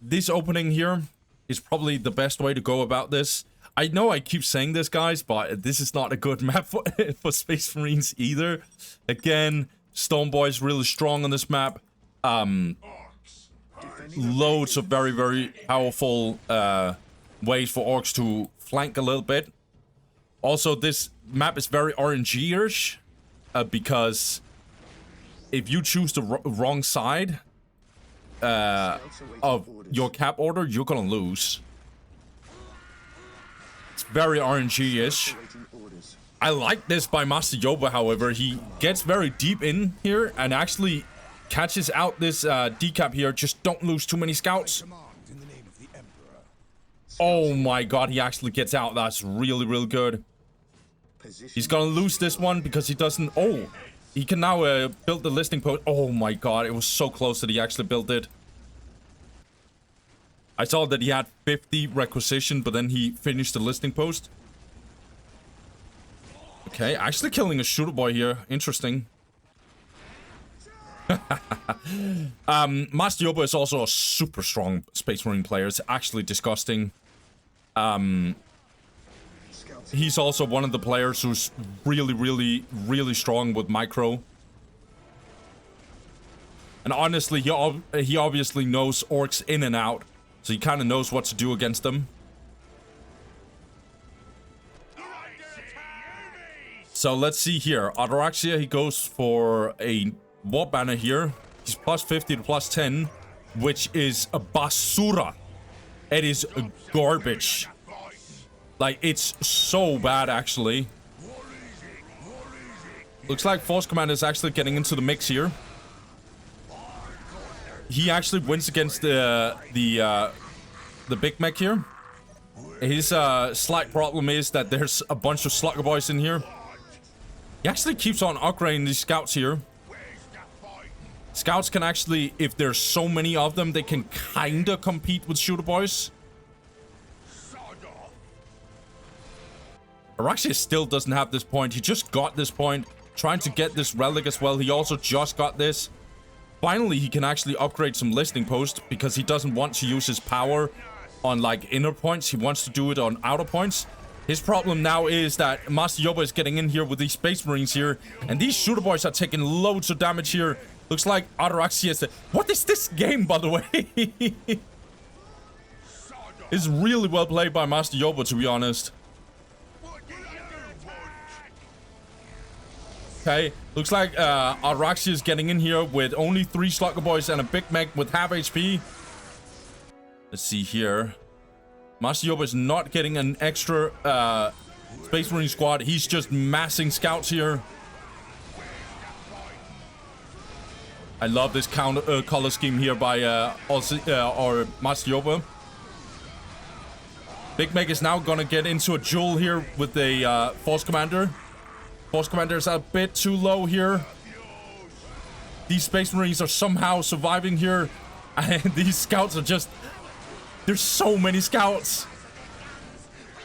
this opening here is probably the best way to go about this. I know I keep saying this, guys, but this is not a good map for Space Marines either. Again, Storm Boy's really strong on this map. Orks are loads of very, very powerful ways for orcs to flank a little bit. Also, this map is very RNG-ish because if you choose the wrong side of your cap order, you're gonna lose. It's very RNG-ish. I like this by Master Yoba, however. He gets very deep in here and actually catches out this decap here. Just don't lose too many scouts. Oh my god, he actually gets out. That's really, really good. He's gonna lose this one because he doesn't... Oh, he can now build the listing post. Oh my god, it was so close that he actually built it. I saw that he had 50 requisition, but then he finished the listing post. Okay, actually killing a shooter boy here. Interesting. Master Yoba is also a super strong Space Marine player. It's actually disgusting. He's also one of the players who's really, really, really strong with micro. And honestly, he obviously knows orcs in and out. So he kind of knows what to do against them. So let's see here. Ataraxia, he goes for a war banner here. He's plus 50 to plus 10, which is a basura. It is garbage. Like, it's so bad, actually. Looks like Force Commander is actually getting into the mix here. He actually wins against the Big Mech here. His slight problem is that there's a bunch of Slugger Boys in here. He actually keeps on upgrading these scouts here. Scouts can actually, if there's so many of them, they can kinda compete with shooter boys. Araxia still doesn't have this point. He just got this point. Trying to get this relic as well. He also just got this. Finally, he can actually upgrade some listing posts because he doesn't want to use his power on like inner points. He wants to do it on outer points. His problem now is that Master Yoba is getting in here with these Space Marines here. And these shooter boys are taking loads of damage here. Looks like Ataraxia is... What is this game, by the way? It's really well played by Master Yoba, to be honest. Okay, looks like Ataraxia is getting in here with only 3 Slugger Boys and a Big Mech with half HP. Let's see here. Master Yoba is not getting an extra Space Marine squad. He's just massing scouts here. I love this color scheme here by Master Yoba. Big Mech is now gonna get into a duel here with the Force Commander. Force Commander is a bit too low here. These Space Marines are somehow surviving here. And these scouts are just... There's so many scouts.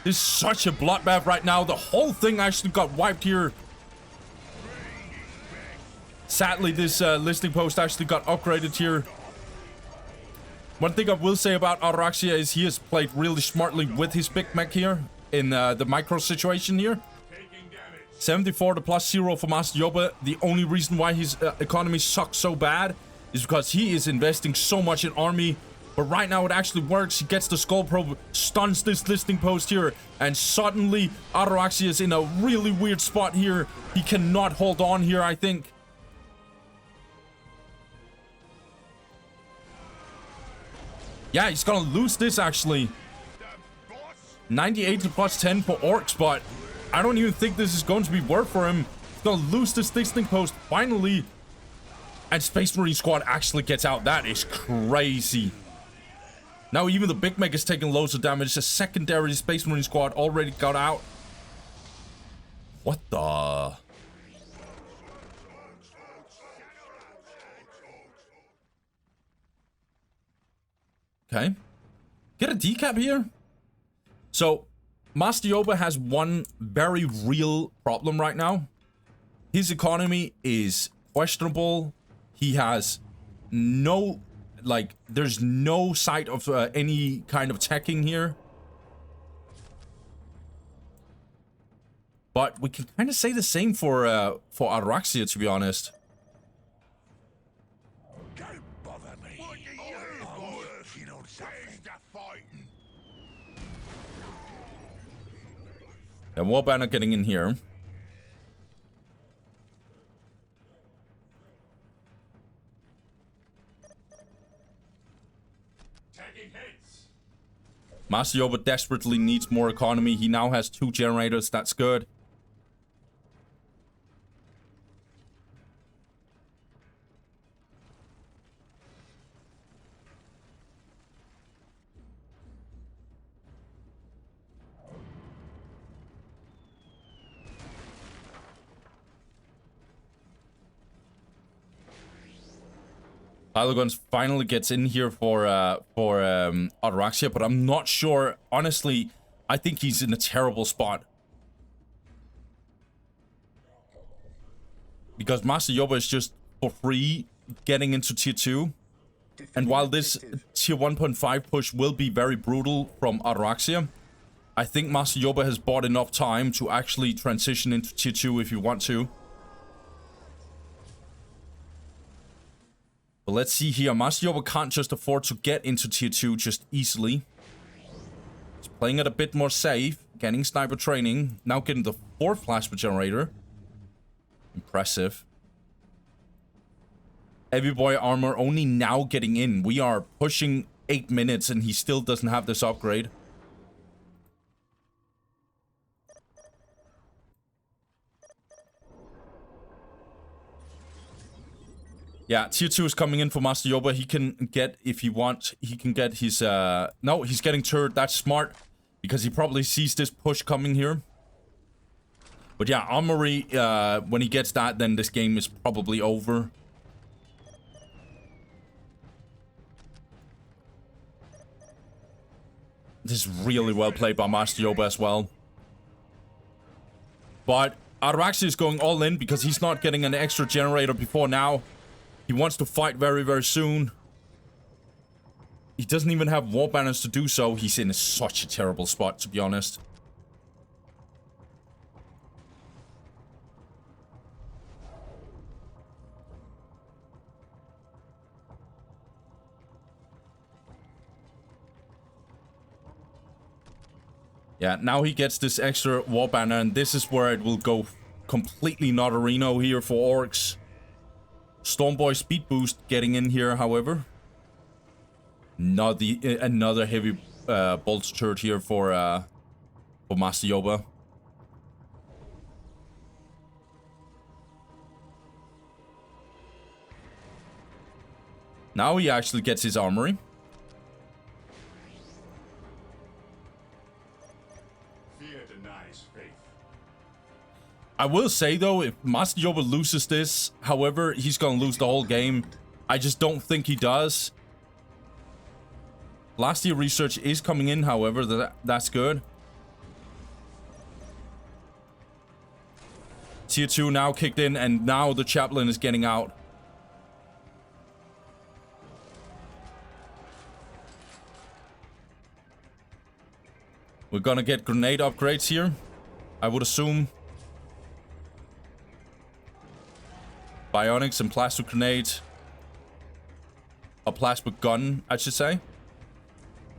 There's such a bloodbath right now. The whole thing actually got wiped here. Sadly, this listing post actually got upgraded here. One thing I will say about Ataraxia is he has played really smartly with his Big Mech here in the micro situation here. 74 to plus 0 for Master Yoba. The only reason why his economy sucks so bad is because he is investing so much in army. But right now it actually works. He gets the Skull Probe, stuns this listing post here, and suddenly Ataraxia is in a really weird spot here. He cannot hold on here, I think. Yeah, he's gonna lose this actually. 98 to plus 10 for Orks, but I don't even think this is going to be worth for him. He's gonna lose this listing post finally. And Space Marine squad actually gets out. That is crazy. Now even the Big Mech is taking loads of damage. The secondary Space Marine squad already got out. What the... Okay. Get a decap here? So, Master Yoba has one very real problem right now. His economy is questionable. He has no... Like, there's no sight of any kind of teching here. But we can kind of say the same for Ataraxia, to be honest. Don't bother me. Yeah, Warbanner getting in here. Tagging heads. Master Yoba desperately needs more economy. He now has 2 generators. That's good. Tyloguns finally gets in here for Ataraxia, but I'm not sure. Honestly, I think he's in a terrible spot. Because Master Yoba is just for free getting into tier 2. And while this tier 1.5 push will be very brutal from Ataraxia, I think Master Yoba has bought enough time to actually transition into tier 2 if you want to. But let's see here. Master Yoba can't just afford to get into tier 2 just easily. He's playing it a bit more safe. Getting sniper training. Now getting the 4th plasma generator. Impressive. Heavy boy armor only now getting in. We are pushing 8 minutes and he still doesn't have this upgrade. Yeah, tier 2 is coming in for Master Yoba. He can get, if he wants, he can get his, no, he's getting turret. That's smart, because he probably sees this push coming here. But yeah, Armory, when he gets that, then this game is probably over. This is really well played by Master Yoba as well. But Ataraxia is going all in because he's not getting an extra generator before now. He wants to fight very, very soon. He doesn't even have war banners to do so. He's in such a terrible spot, to be honest. Yeah, now he gets this extra war banner, and this is where it will go completely not Reno here for Orks. Stormboy speed boost getting in here, however. Not the another heavy bolt turret here for Master Yoba. Now he actually gets his armory. I will say though, if Master Yoba loses this, however, he's gonna lose the whole game. I just don't think he does. Last year research is coming in, however, that's good. Tier 2 now kicked in, and now the chaplain is getting out. We're gonna get grenade upgrades here, I would assume. Bionics and plasma grenade. A plasma gun, I should say.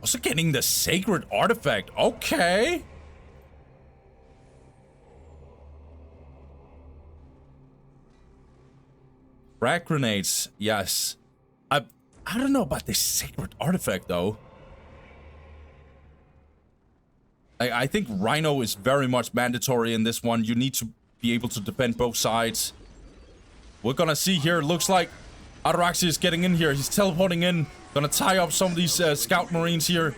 Also getting the sacred artifact. Okay. Frag grenades. Yes. I don't know about this sacred artifact though. I think Rhino is very much mandatory in this one. You need to be able to defend both sides. We're gonna see here. Looks like Ataraxia is getting in here. He's teleporting in. Gonna tie up some of these scout marines here.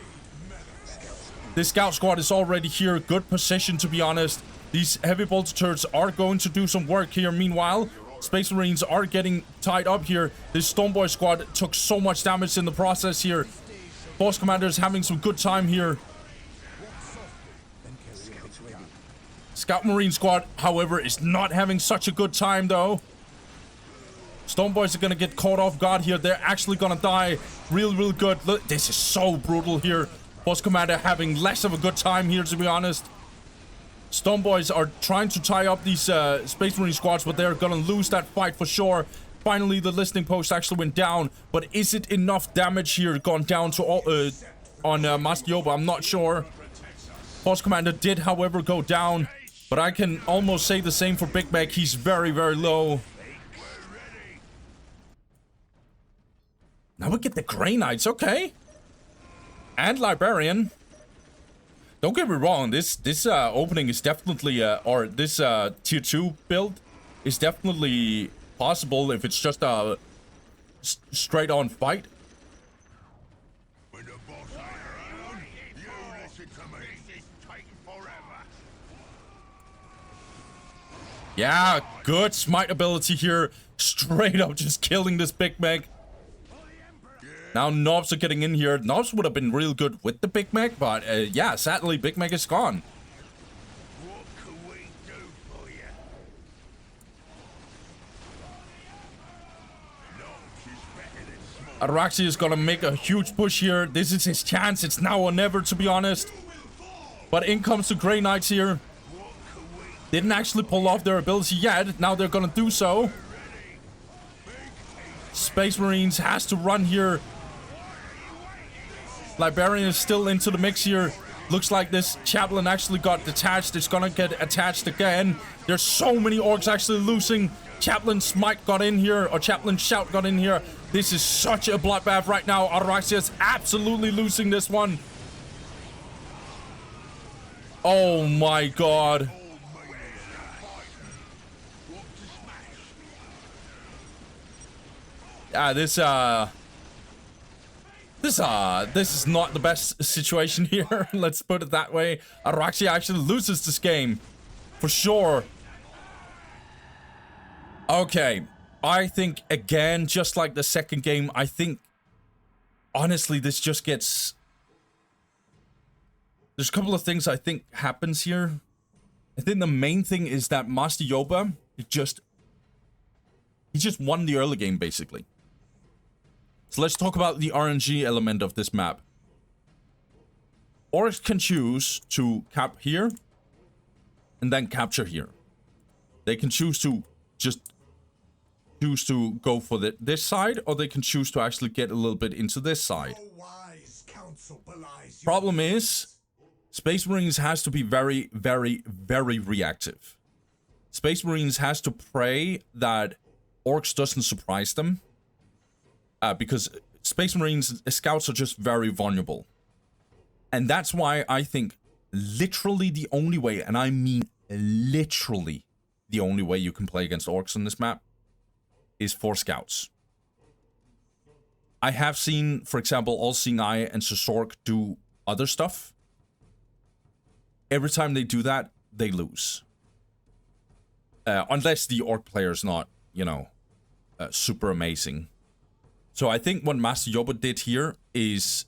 This scout squad is already here. Good position, to be honest. These heavy bolter turrets are going to do some work here. Meanwhile, space marines are getting tied up here. This Stormboy squad took so much damage in the process here. Force commander is having some good time here. Scout marine squad, however, is not having such a good time though. Stormboys are gonna get caught off guard here. They're actually gonna die real good. Look, this is so brutal here. Force commander having less of a good time here, to be honest. Stormboys are trying to tie up these space marine squads, but they're gonna lose that fight for sure. Finally, the listening post actually went down, but is it enough damage here gone down to all on Master Yoba? I'm not sure. Force Commander did, however, go down. But I can almost say the same for Big Mac. He's very, very low. Now we get the Grey Knights, okay. And Librarian. Don't get me wrong, this opening is definitely, or this tier 2 build is definitely possible if it's just a straight on fight. When the boss ain't around, you listen to me. This is taking forever. Yeah, good smite ability here. Straight up just killing this Big Mac. Now Knobs are getting in here. Knobs would have been real good with the Big Mac, but yeah, sadly Big Mac is gone. What can we do for you? Araxi is gonna make a huge push here. This is his chance. It's now or never, to be honest. But in comes the Grey Knights here. Didn't actually pull off their ability yet. Now they're gonna do so. Space Marines has to run here. Librarian is still into the mix here. Looks like this Chaplain actually got detached. It's gonna get attached again. There's so many Orks actually losing. Chaplain Smite got in here, or Chaplain Shout got in here. This is such a bloodbath right now. Araxia is absolutely losing this one. Oh my god. This is not the best situation here. Let's put it that way. Araxia actually loses this game. For sure. Okay. I think, again, just like the second game, I think, honestly, this just gets... There's a couple of things I think happens here. I think the main thing is that Master Yoba, he just won the early game, basically. So let's talk about the RNG element of this map. Orcs can choose to cap here and then capture here. They can choose to just go for this side, or they can choose to actually get a little bit into this side. Problem is, Space Marines has to be very, very, very reactive. Space Marines has to pray that Orcs doesn't surprise them. Because Space Marines, Scouts are just very vulnerable. And that's why I think literally the only way, and I mean literally the only way you can play against Orcs on this map is for Scouts. I have seen, for example, All-Seeing Eye and Sork do other stuff. Every time they do that, they lose. Unless the Orc player is not, you know, super amazing. So I think what Master Yoba did here is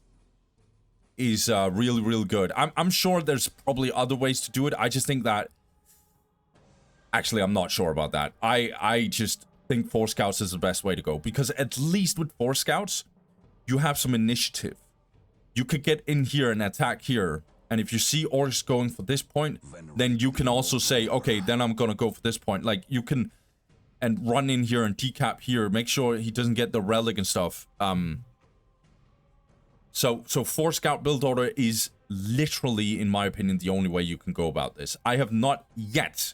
really, really good. I'm sure there's probably other ways to do it. I just think that... Actually, I'm not sure about that. I just think 4 Scouts is the best way to go. Because at least with 4 Scouts, you have some initiative. You could get in here and attack here. And if you see Orcs going for this point, then you can also say, okay, then I'm gonna go for this point. Like, you can... And run in here and decap here. Make sure he doesn't get the relic and stuff. So 4 Scout build order is literally, in my opinion, the only way you can go about this. I have not yet,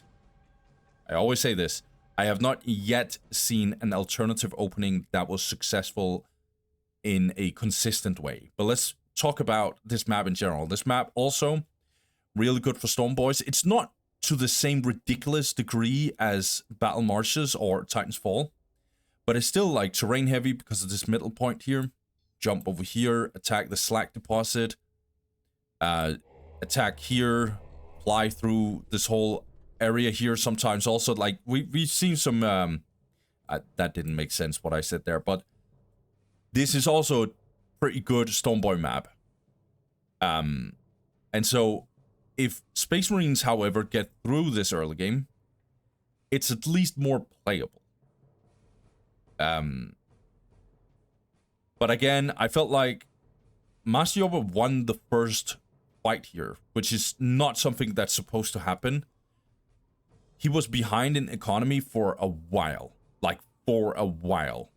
I always say this, I have not yet seen an alternative opening that was successful in a consistent way. But let's talk about this map in general. This map also really good for Storm Boys. It's not to the same ridiculous degree as Battle Marshes or Titan's Fall, but it's still like terrain heavy because of this middle point here. Jump over here, attack the Slack deposit, attack here, fly through this whole area here. Sometimes also, like, we've seen some that didn't make sense what I said there, but this is also a pretty good Stormboy map. And so if Space Marines, however, get through this early game, it's at least more playable. But again, I felt like Master Yoba won the first fight here, which is not something that's supposed to happen. He was behind in economy for a while. Like, for a while.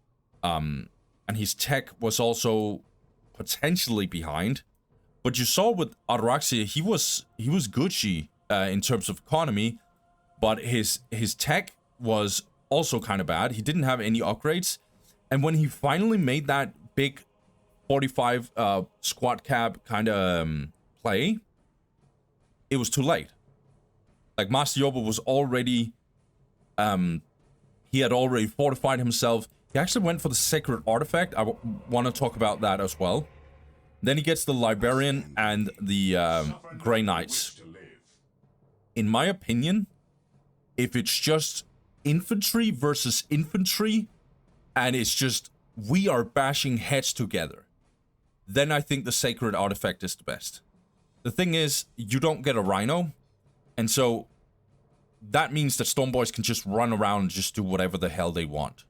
And his tech was also potentially behind. But you saw with Ataraxia, he was Gucci in terms of economy, but his tech was also kind of bad. He didn't have any upgrades, and when he finally made that big 45 squat cap kind of play, it was too late. Like Master Yoba was already, he had already fortified himself. He actually went for the Sacred Artifact. I want to talk about that as well. Then he gets the Librarian and the Grey Knights. In my opinion, if it's just infantry versus infantry, and it's just we are bashing heads together, then I think the Sacred Artifact is the best. The thing is, you don't get a Rhino, and so that means that Stormboys can just run around and just do whatever the hell they want.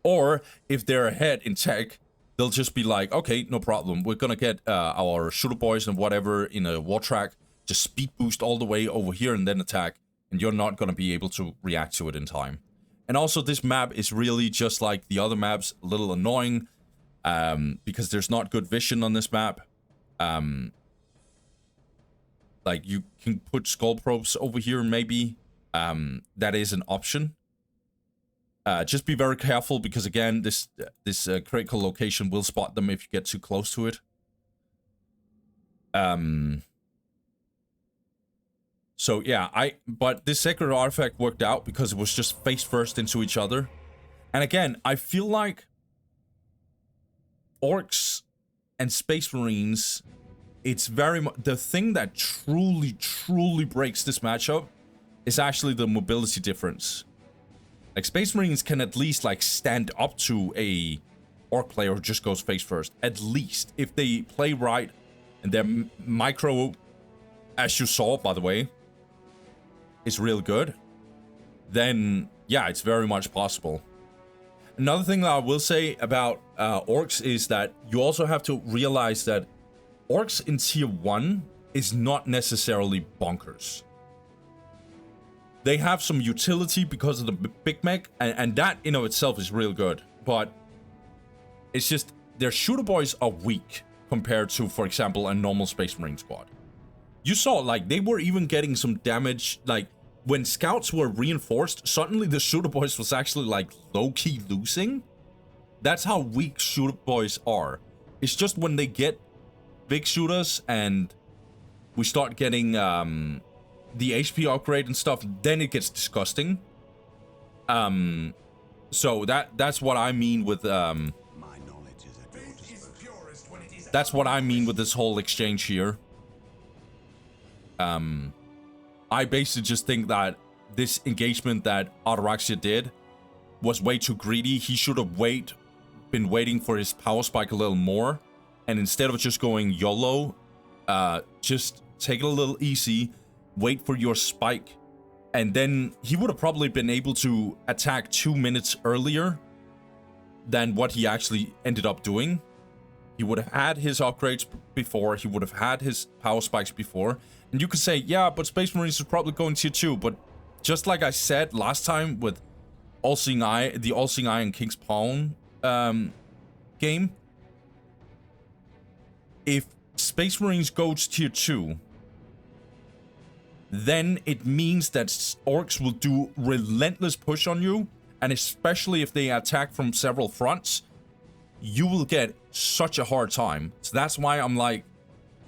Or if they're ahead in tech, they'll just be like, okay, no problem. We're gonna get our shooter boys and whatever in a war track, just speed boost all the way over here and then attack, and you're not gonna be able to react to it in time. And also, this map is really just like the other maps, a little annoying, because there's not good vision on this map. Like, you can put skull probes over here, maybe. That is an option. Just be very careful, because again, this critical location will spot them if you get too close to it. So yeah, but this Sacred Artifact worked out because it was just face first into each other. And again, I feel like Orks and Space Marines, it's very much the thing that truly breaks this matchup is actually the mobility difference. Like, Space Marines can at least like stand up to a Orc player who just goes face first. At least if they play right and their micro, as you saw by the way, is real good, then yeah, it's very much possible. Another thing that I will say about Orcs is that you also have to realize that Orcs in tier 1 is not necessarily bonkers. They have some utility because of the big mech, and that in of itself is real good. But it's just their shooter boys are weak compared to, for example, a normal Space Marine squad. You saw, like, they were even getting some damage. Like, when scouts were reinforced, suddenly the shooter boys was actually, like, low-key losing. That's how weak shooter boys are. It's just when they get big shooters and we start getting the HP upgrade and stuff, then it gets disgusting. So that's what I mean with My knowledge is at your disposal. that's what I mean with this whole exchange here. I basically just think that this engagement that Ataraxia did was way too greedy. He should have been waiting for his power spike a little more, and instead of just going YOLO, just take it a little easy, wait for your spike, and then he would have probably been able to attack 2 minutes earlier than what he actually ended up doing. He would have had his upgrades before, he would have had his power spikes before, and you could say, yeah, but Space Marines is probably going tier 2, but just like I said last time with All-Seeing Eye, the All-Seeing Eye and King's Pawn game, if Space Marines goes tier 2, then it means that Orcs will do relentless push on you, and especially if they attack from several fronts, you will get such a hard time. So that's why I'm like,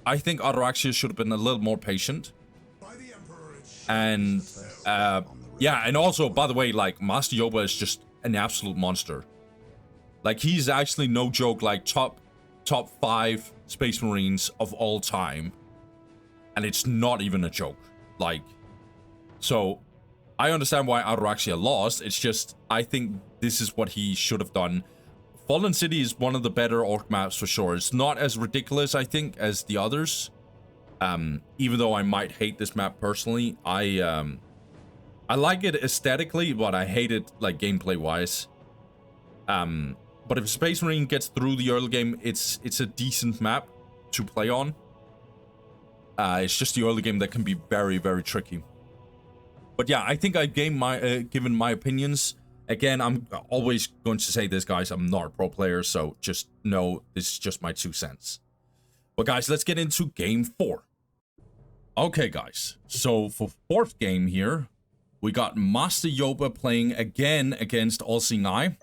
I think Ataraxia should have been a little more patient. And yeah, and also, by the way, like, Master Yoba is just an absolute monster. Like, he's actually no joke, like top 5 Space Marines of all time, and it's not even a joke. Like, so I understand why Ataraxia lost. It's just, I think this is what he should have done. Fallen City is one of the better Orc maps for sure. It's not as ridiculous, I think, as the others. Even though I might hate this map personally, I like it aesthetically, but I hate it like gameplay wise. But if Space Marine gets through the early game, it's a decent map to play on. It's just the early game that can be very, very tricky. But yeah, I think I've given my opinions. Again, I'm always going to say this, guys. I'm not a pro player, so just know this is just my 2 cents. But guys, let's get into game 4. Okay, guys. So for 4th game here, we got Master Yoba playing again against All Seeing Eye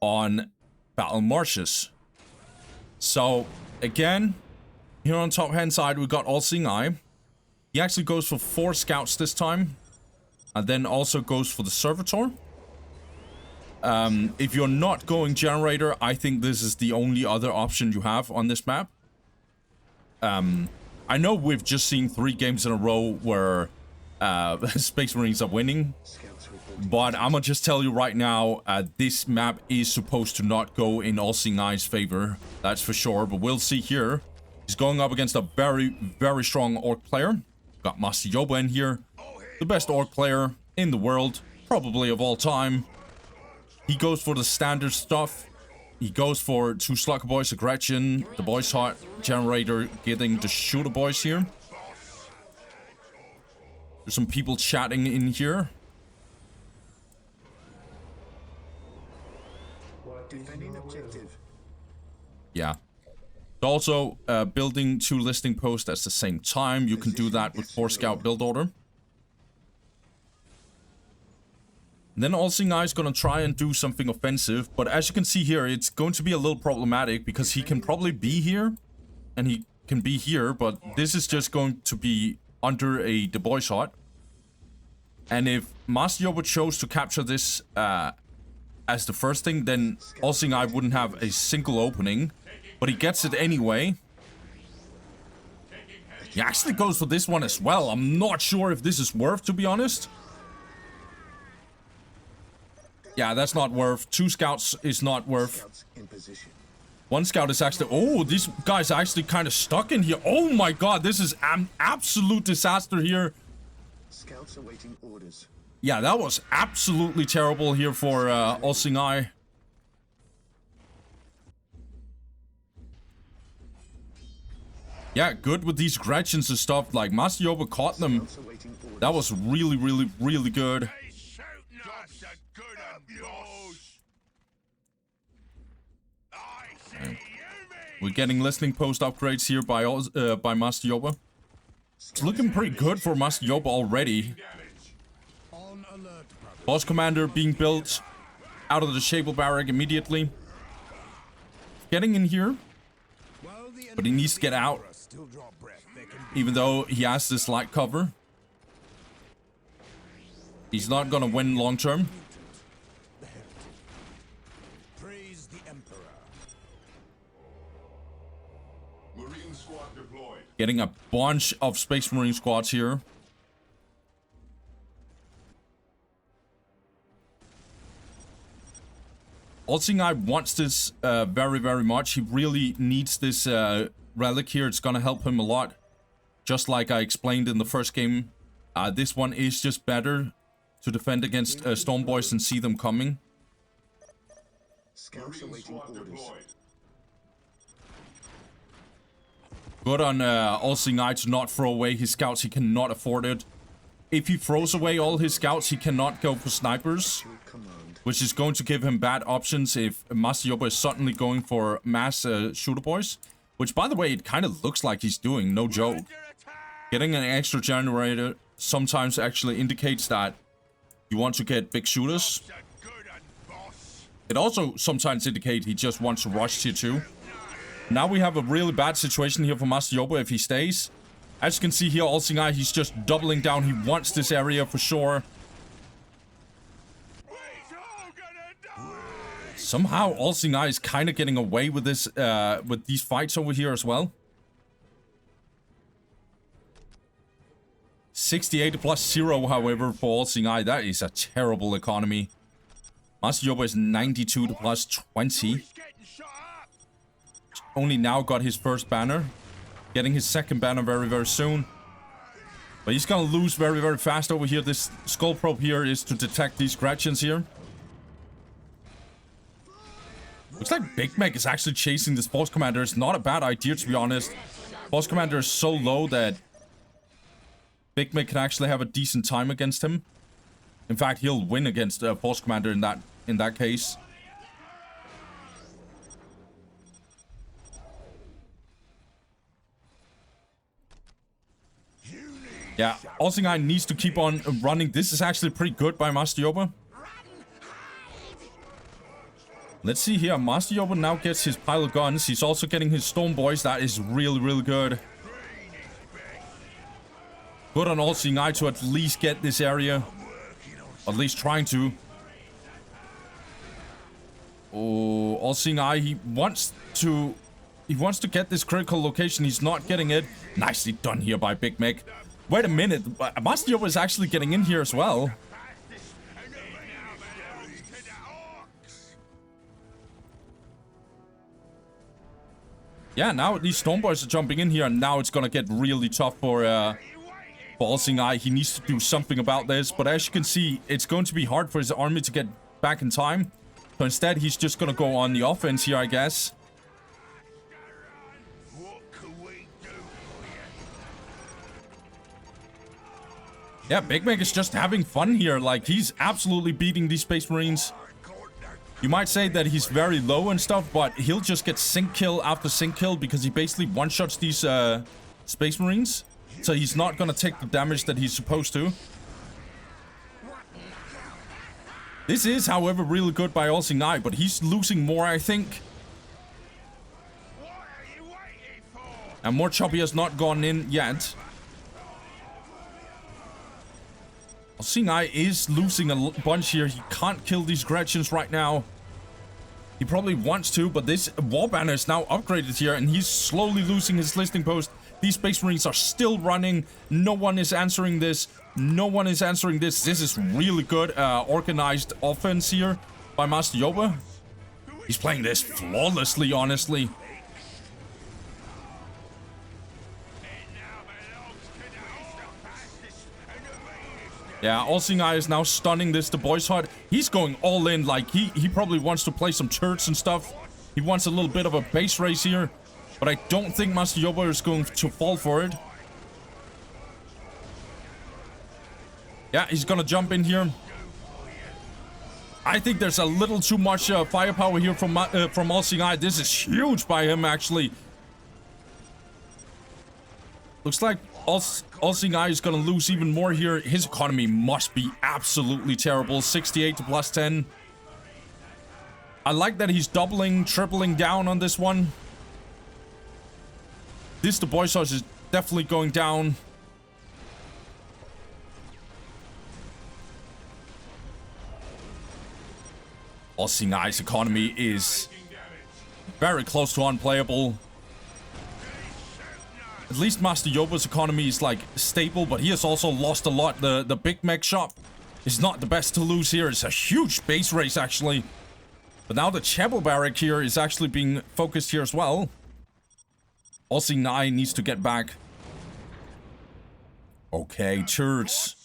on Battle Marshes. So again, here on top hand side, we got All Seeing Eye. He actually goes for 4 scouts this time, and then also goes for the Servitor. If you're not going Generator, I think this is the only other option you have on this map. I know we've just seen 3 games in a row where Space Marines are winning, but I'm gonna just tell you right now, this map is supposed to not go in All Seeing Eye's favor, that's for sure, but we'll see here. He's going up against a very, very strong Orc player. Got Master Yoba in here, the best Orc player in the world, probably of all time. He goes for the standard stuff. He goes for 2 Slugger Boys, a Gretchen, the Boys Heart, Generator, getting the Shooter Boys here. There's some people chatting in here. Defending objective. Yeah. Also, building 2 listing posts at the same time. You can do that with 4 Scout build order. Then All Seeing Eye is going to try and do something offensive, but as you can see here, it's going to be a little problematic because he can probably be here, and he can be here, but this is just going to be under a Du Bois Heart. And if Master Yoba chose to capture this as the first thing, then All Seeing Eye wouldn't have a single opening, but he gets it anyway. He actually goes for this one as well. I'm not sure if this is worth, to be honest. Yeah, that's not worth. 2 scouts is not worth. Scouts in position. 1 scout is actually... Oh, these guys are actually kind of stuck in here. Oh my god, this is an absolute disaster here. Scouts awaiting orders. Yeah, that was absolutely terrible here for All Seeing Eye. Yeah, good with these Gretchens and stuff. Like, Master Yoba caught them. Scouts awaiting orders. That was really, really, really good. We're getting listening post upgrades here by Master Yoba. It's looking pretty good for Master Yoba already. Boss Commander being built out of the Shable Barrack immediately. Getting in here. But he needs to get out. Even though he has this light cover. He's not gonna win long term. Praise the Emperor. Marine squad deployed. Getting a bunch of Space Marine squads here. All Seeing Eye wants this very, very much. He really needs this relic here. It's gonna help him a lot. Just like I explained in the first game. This one is just better to defend against Storm Boys and see them coming. Scouts Marine awaiting squad orders. deployed. Good on All Seeing Eye to not throw away his scouts. He cannot afford it. If he throws away all his scouts, he cannot go for snipers. To command. Which is going to give him bad options if Master Yoba is suddenly going for mass Shooter Boys. Which, by the way, it kind of looks like he's doing, no joke. Getting an extra generator sometimes actually indicates that you want to get big shooters. It also sometimes indicates he just wants to rush tier 2. Now we have a really bad situation here for Master Yoba if he stays. As you can see here, All Seeing Eye, he's just doubling down. He wants this area for sure. Somehow, All Seeing Eye is kind of getting away with this, with these fights over here as well. 68 plus 0, however, for All Seeing Eye. That is a terrible economy. Master Yoba is 92 to plus 20. Only now got his first banner. Getting his second banner very, very soon. But he's gonna lose very, very fast over here. This Skull Probe here is to detect these Gretchens here. Looks like Big Mac is actually chasing this Boss Commander. It's not a bad idea, to be honest. Boss Commander is so low that Big Mac can actually have a decent time against him. In fact, he'll win against Force Commander in that case. Yeah, Olsingai needs to keep on running. This is actually pretty good by Master Yoba. Let's see here. Master Yoba now gets his pile of guns. He's also getting his Storm Boys. That is really, really good. Good on Olsingai to at least get this area. At least trying to. Oh, Olsingai, he wants to get this critical location. He's not getting it. Nicely done here by Big Mech. Wait a minute. Master Yoba is actually getting in here as well. Yeah, now these Storm Boys are jumping in here, and now it's gonna get really tough for Olsingai. He needs to do something about this, but as you can see, it's going to be hard for his army to get back in time. So instead, he's just gonna go on the offense here, I guess. Yeah, Big Mech is just having fun here. Like, he's absolutely beating these Space Marines. You might say that he's very low and stuff, but he'll just get sync kill after sync kill because he basically one-shots these Space Marines. So he's not gonna take the damage that he's supposed to. This is, however, really good by Olsingai, but he's losing more, I think. And more Choppy has not gone in yet. Olsingai is losing a bunch here. He can't kill these Gretchens right now. He probably wants to, but this War Banner is now upgraded here, and he's slowly losing his listing post. These Space Marines are still running. No one is answering this. No one is answering this. This is really good organized offense here by Master Yoba. He's playing this flawlessly, honestly. Yeah, Olsingai is now stunning this, the boys hut. He's going all in, like, he probably wants to play some turrets and stuff. He wants a little bit of a base race here. But I don't think Master Yoba is going to fall for it. Yeah, he's gonna jump in here. I think there's a little too much firepower here from Olsingai. This is huge by him, actually. Looks like Olsingai is gonna lose even more here. His economy must be absolutely terrible. 68 to plus 10. I like that he's doubling, tripling down on this one. This, the boy sauce, is definitely going down. Olsingai's economy is very close to unplayable. At least Master Yoba's economy is, like, stable, but he has also lost a lot. The Big Mech shop is not the best to lose here. It's a huge base race, actually. But now the Chapel Barrack here is actually being focused here as well. Olsingai needs to get back. Okay, turrets.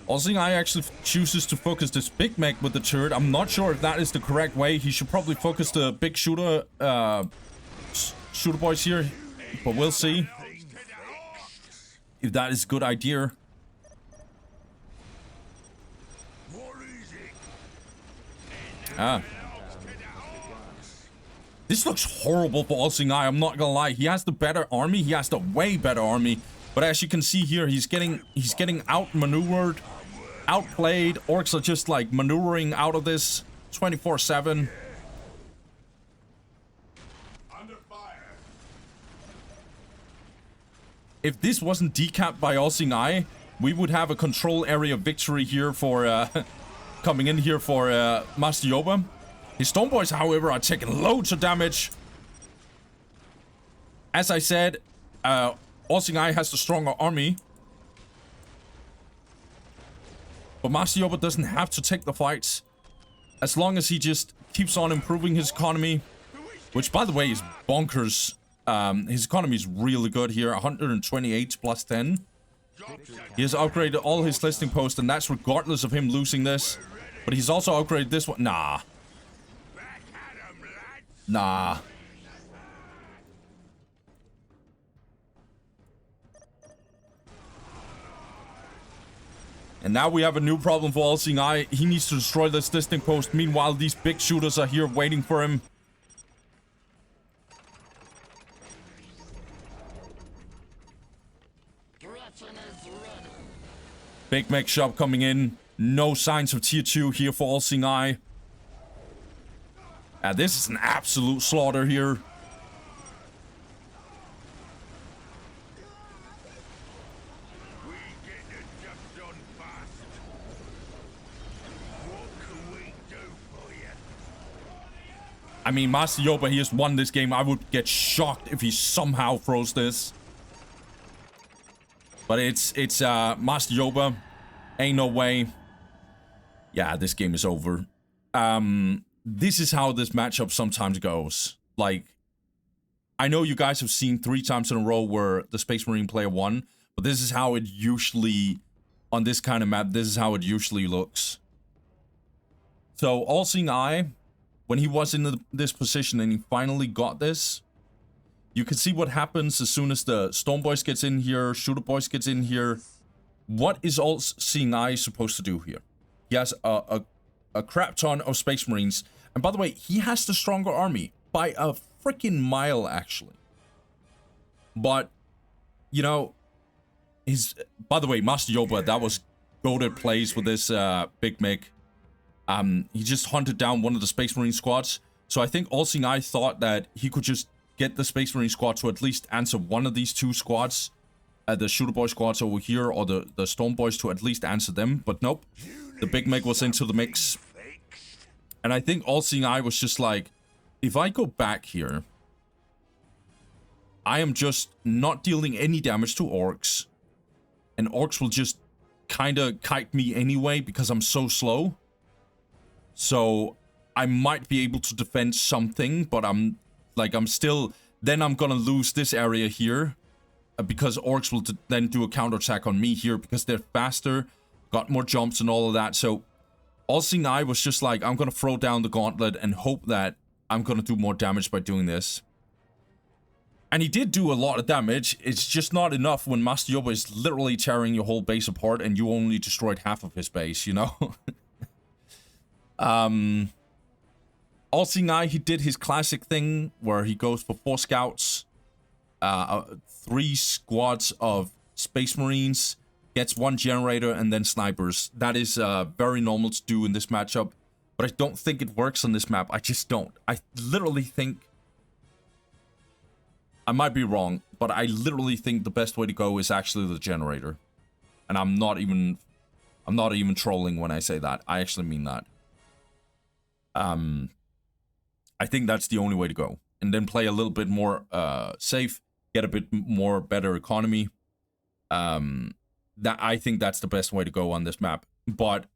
Olsingai actually chooses to focus this Big Mech with the turret. I'm not sure if that is the correct way. He should probably focus the big shooter boys here. But we'll see if that is a good idea. This looks horrible for Olsingai, I'm not gonna lie. He has the better army. He has the way better army. But as you can see here, he's getting outmaneuvered, outplayed. Orks are just, like, maneuvering out of this 24/7. If this wasn't decapped by Olsingai, we would have a control area victory here for coming in here for Master Yoba. His Storm Boys, however, are taking loads of damage. As I said, Olsingai has the stronger army. But Master Yoba doesn't have to take the fights. As long as he just keeps on improving his economy. Which, by the way, is bonkers. His economy is really good here. 128 plus 10. He has upgraded all his listing posts, and that's regardless of him losing this. But he's also upgraded this one. Nah. Nah. And now we have a new problem for All-Seeing Eye. He needs to destroy this distinct post. Meanwhile, these big shooters are here waiting for him. Big mech shop coming in. No signs of tier 2 here for All-Seeing Eye. This is an absolute slaughter here. I mean, Master Yoba, he has won this game. I would get shocked if he somehow throws this. But it's Master Yoba. Ain't no way. Yeah, this game is over. This is how this matchup sometimes goes. Like, I know you guys have seen 3 times in a row where the Space Marine player won, but this is how it usually, on this kind of map, this is how it usually looks. So, All-Seeing Eye, when he was in this position and he finally got this, you can see what happens as soon as the Storm Boys gets in here, Shooter Boys gets in here. What is All-Seeing Eye supposed to do here? He has a crap ton of Space Marines. And by the way, he has the stronger army by a freaking mile, actually. But, you know, by the way, Master Yoba, that was goated plays with this big mech. He just hunted down one of the Space Marine squads. So I think All-Seeing Eye thought that he could just get the Space Marine squad to at least answer one of these 2 squads. The Shooter Boy squads over here, or the Storm Boys to at least answer them. But nope. The big mech was into the mix. And I think All-Seeing Eye was just like, if I go back here, I am just not dealing any damage to Orks. And Orks will just kind of kite me anyway because I'm so slow. So I might be able to defend something, but I'm still, then I'm gonna lose this area here. Because Orks will then do a counterattack on me here because they're faster, got more jumps and all of that. So All-Seeing Eye was just like, I'm gonna throw down the gauntlet and hope that I'm gonna do more damage by doing this. And he did do a lot of damage. It's just not enough when Master Yoba is literally tearing your whole base apart and you only destroyed half of his base, you know? All-Seeing Eye, he did his classic thing where he goes for 4 scouts. 3 squads of Space Marines, gets 1 generator, and then snipers. That is very normal to do in this matchup, but I don't think it works on this map. I just don't. I literally think, I might be wrong, but I literally think the best way to go is actually the generator. And I'm not even trolling when I say that. I actually mean that. I think that's the only way to go. And then play a little bit more safe, get a bit more better economy. I think that's the best way to go on this map. But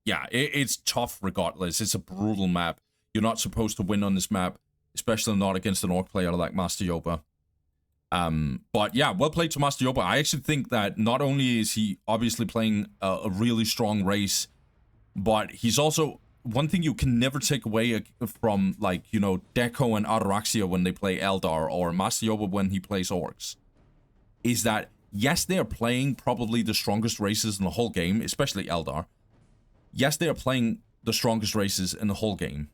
yeah, it's tough regardless. It's a brutal map. You're not supposed to win on this map, especially not against an Orc player like Master Yoba. But yeah, well played to Master Yoba. I actually think that not only is he obviously playing a really strong race, but he's also, one thing you can never take away from, like, you know, Deco and Ataraxia when they play Eldar, or Master Yoba when he plays Orcs, is that, yes, they are playing probably the strongest races in the whole game, especially Eldar. Yes, they are playing the strongest races in the whole game,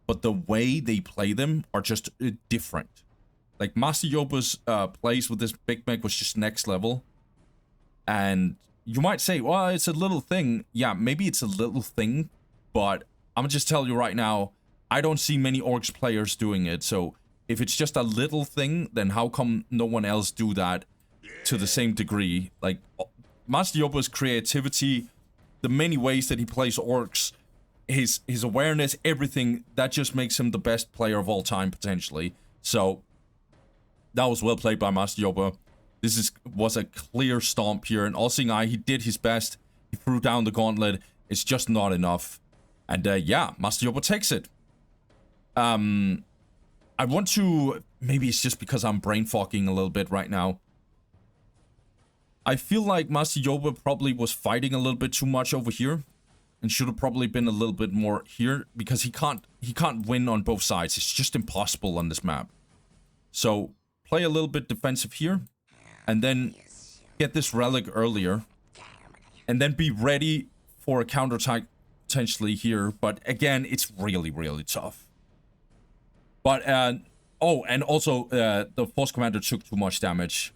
but the way they play them are just different. Like, Master Yoba's plays with this big mech was just next level. And you might say, well, it's a little thing. Yeah, maybe it's a little thing, but I'm gonna just tell you right now, I don't see many Orcs players doing it. So if it's just a little thing, then how come no one else do that to the same degree? Like, Master Yoba's creativity, the many ways that he plays Orcs, his awareness, everything, that just makes him the best player of all time, potentially. So that was well played by Master Yoba. This was a clear stomp here, and All-Seeing Eye, he did his best. He threw down the gauntlet. It's just not enough. And yeah, Master Yoba takes it. I want to, maybe it's just because I'm brain fogging a little bit right now. I feel like Master Yoba probably was fighting a little bit too much over here, and should have probably been a little bit more here, because he can't win on both sides. It's just impossible on this map. So play a little bit defensive here, and then get this relic earlier, and then be ready for a counterattack potentially here. But again, it's really, really tough. But, oh, and also, the Force Commander took too much damage.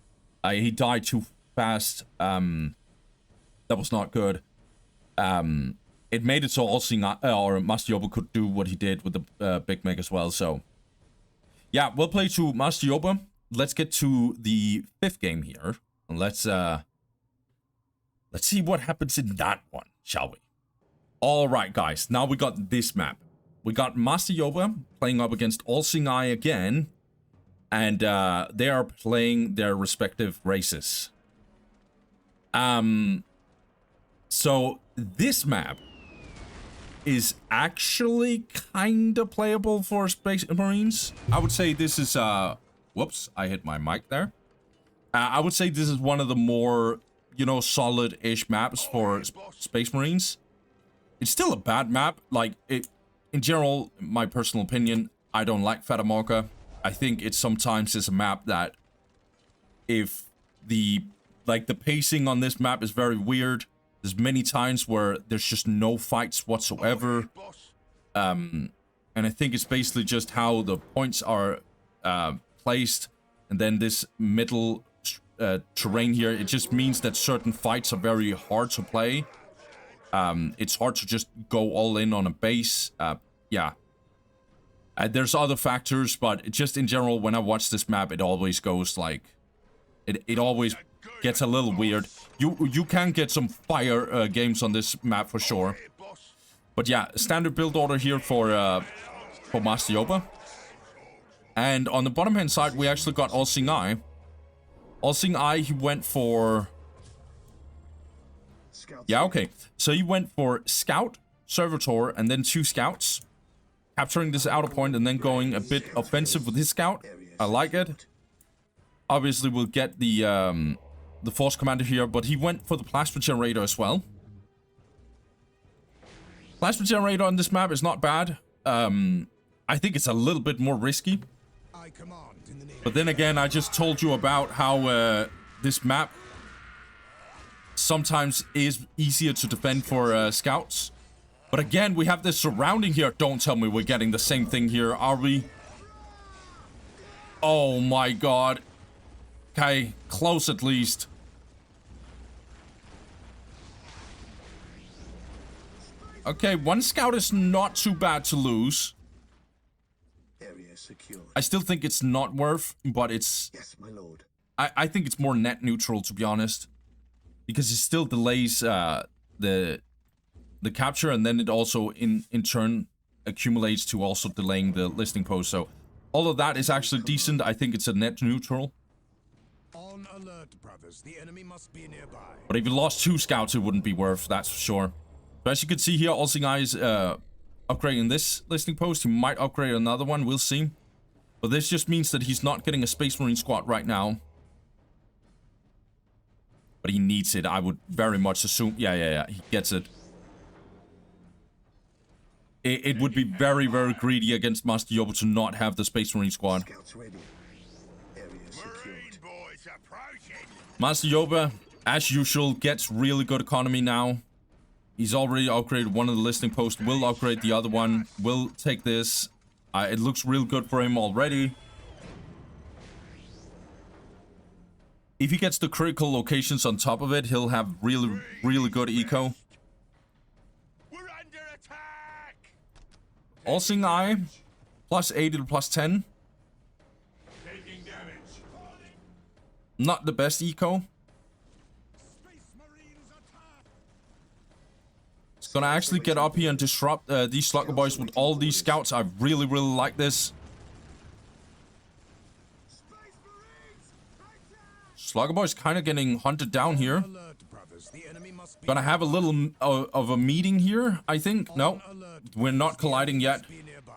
He died too fast. That was not good. It made it so or Master Yoba could do what he did with the Big Mech as well, so... Yeah, we'll play to Master Yoba. Let's get to the 5th game here. And let's see what happens in that one, shall we? Alright, guys. Now we got this map. We got Master Yoba playing up against All-Seeing Eye again. And they are playing their respective races. So this map is actually kind of playable for Space Marines. I would say this is, whoops, I hit my mic there. I would say this is one of the more, you know, solid-ish maps for Space Marines. It's still a bad map. Like, in general, my personal opinion, I don't like Fata Morgha. I think it sometimes is a map that if the pacing on this map is very weird. There's many times where there's just no fights whatsoever. And I think it's basically just how the points are placed. And then this middle terrain here, it just means that certain fights are very hard to play. It's hard to just go all in on a base. Yeah. There's other factors, but just in general, when I watch this map, it always goes like... It always gets a little weird. You can get some fire games on this map for sure. But yeah, standard build order here for Master Yoba. And on the bottom hand side, we actually got All-Seeing Eye. All-Seeing Eye, he went for... Yeah, okay. So he went for Scout, Servitor, and then 2 Scouts. Capturing this outer point and then going a bit offensive with his Scout. I like it. Obviously, we'll get the Force Commander here, but he went for the Plasma Generator as well. Plasma Generator on this map is not bad. I think it's a little bit more risky. But then again, I just told you about how this map sometimes is easier to defend for Scouts. But again, we have this surrounding here. Don't tell me we're getting the same thing here, are we? Oh my god. Okay, close at least. Okay, 1 Scout is not too bad to lose. Area secured. I still think it's not worth, but it's... Yes, my lord. I think it's more net neutral, to be honest. Because it still delays the capture, and then it also, in turn, accumulates to also delaying the listing post. So, all of that is actually decent. I think it's a net neutral. On alert, brothers. The enemy must be nearby. But if you lost 2 Scouts, it wouldn't be worth, that's for sure. But as you can see here, All-Seeing Eye is upgrading this listing post. He might upgrade another one, we'll see. But this just means that he's not getting a Space Marine squad right now. But he needs it, I would very much assume. Yeah, he gets it. It would be very, very greedy against Master Yoba to not have the Space Marine squad. Scouts ready. Area secured. Boys approaching. Master Yoba, as usual, gets really good economy now. He's already upgraded one of the listing posts. Will upgrade the other one. Will take this. It looks real good for him already. If he gets the critical locations on top of it, he'll have really, really good eco. We're under attack. All-Seeing Eye, plus 80 to plus 10. Taking damage. Not the best eco. Space Marines attack. It's gonna actually get up here and disrupt these Slugger Boys with all these scouts. I really, really like this. Slugger Boys kind of getting hunted down here. Alert, brothers. The enemy must be Gonna have a little of a meeting here, I think. No, we're not colliding yet. nearby.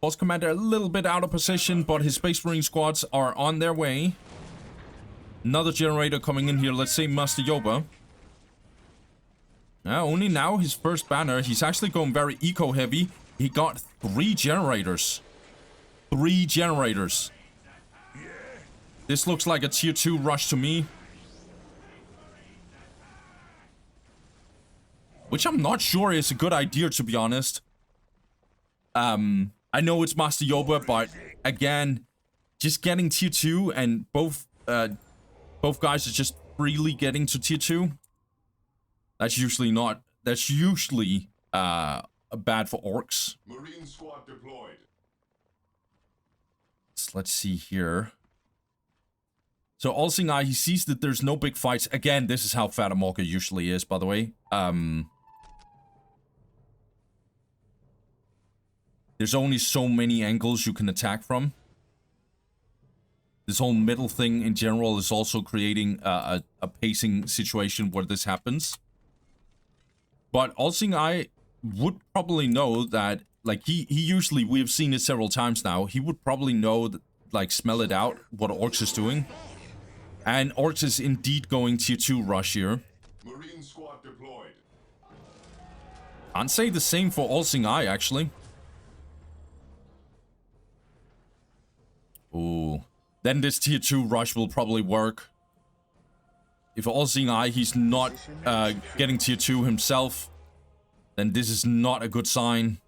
Force Commander a little bit out of position, but his Space Marine squads are on their way. Another generator coming in here. Let's say Master Yoba. Only now his first banner. He's actually going very eco-heavy. He got 3 generators. 3 generators. This looks like a tier 2 rush to me. which I'm not sure is a good idea, to be honest. I know it's Master Yoba, but again, just getting tier 2 and both guys are just freely getting to tier 2. That's usually bad for Orks. Marine squad deployed. So let's see here. So All-Seeing Eye, he sees that there's no big fights. Again, this is how Fatamorga usually is, by the way. There's only so many angles you can attack from. This whole middle thing in general is also creating a pacing situation where this happens. But All-Seeing Eye would probably know that, like, he usually, we have seen it several times now, he would probably know, that, like, smell it out, what Orks is doing. And Orks is indeed going tier 2 rush here. Marine squad deployed. I'd say the same for All-Seeing Eye, actually. Ooh. Then this tier 2 rush will probably work. If All-Seeing Eye, he's not getting tier 2 himself, then this is not a good sign.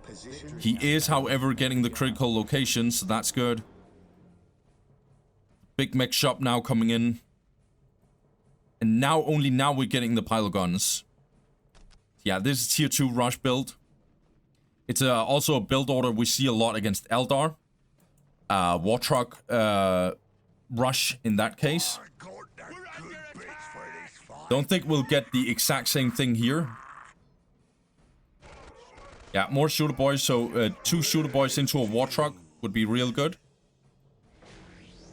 Position. He is, however, getting the critical location, so that's good. Big mech shop now coming in. And now, only now we're getting the pile guns. Yeah, this is tier 2 rush build. It's also a build order we see a lot against Eldar. War Truck rush in that case. Don't think we'll get the exact same thing here. Yeah, more shooter boys, so 2 shooter boys into a War Truck would be real good.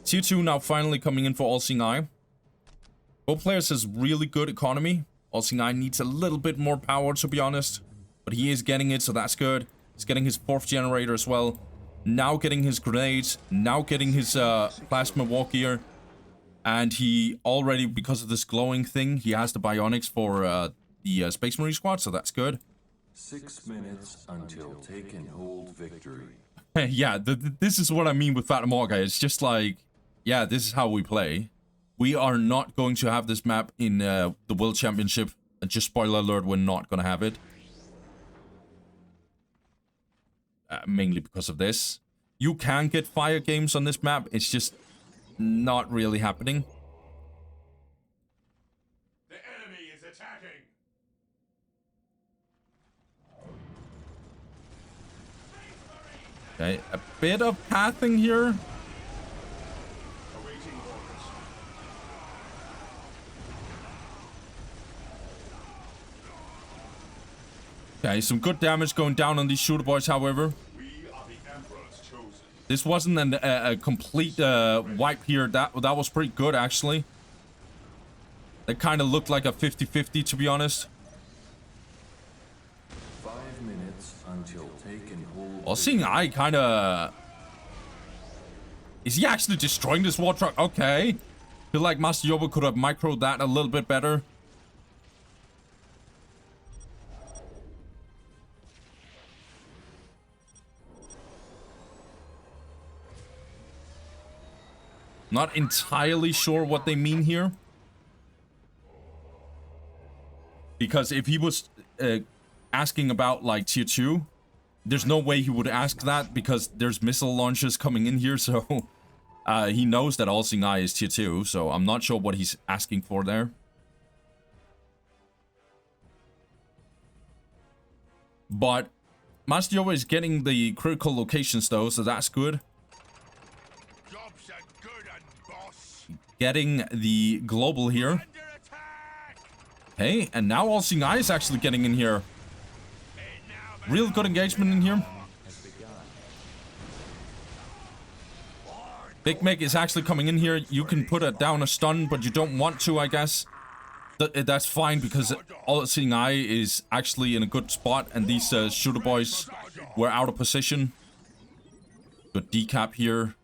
Tier 2 now finally coming in for All-Seeing Eye. Both players has really good economy. All-Seeing Eye needs a little bit more power, to be honest. But he is getting it, so that's good. He's getting his 4th generator as well. Now getting his grenades. Now getting his plasma war gear. And he already, because of this glowing thing, he has the bionics for the Space Marine squad, so that's good. 6 minutes until take and hold victory. Yeah, this is what I mean with Fatamorga. It's just like, yeah, this is how we play. We are not going to have this map in the World Championship. Just spoiler alert, we're not going to have it. Mainly because of this. You can get fire games on this map. It's just not really happening. The enemy is attacking. Okay, a bit of pathing here. Awaiting orders. Okay, some good damage going down on these shooter boys, however. We are the Emperor's chosen. This wasn't a complete wipe here. That was pretty good, actually. It kind of looked like a 50-50, to be honest. 5 minutes until take and hold. All-Seeing Eye kind of... Is he actually destroying this war truck? Okay. Feel like Master Yoba could have microed that a little bit better. Not entirely sure what they mean here. Because if he was asking about, like, tier 2, there's no way he would ask that because there's missile launches coming in here, so he knows that All-Seeing Eye is tier 2, so I'm not sure what he's asking for there. But Master Yoba is getting the critical locations though, so that's good. Job's a good un, boss. Getting the global here. Under attack. Hey, and now All-Seeing Eye is actually getting in here. Real good engagement in here. Big Meg is actually coming in here. You can put it down a stun, but you don't want to, I guess. That's fine because All-Seeing Eye is actually in a good spot, and these shooter boys were out of position. Good decap here.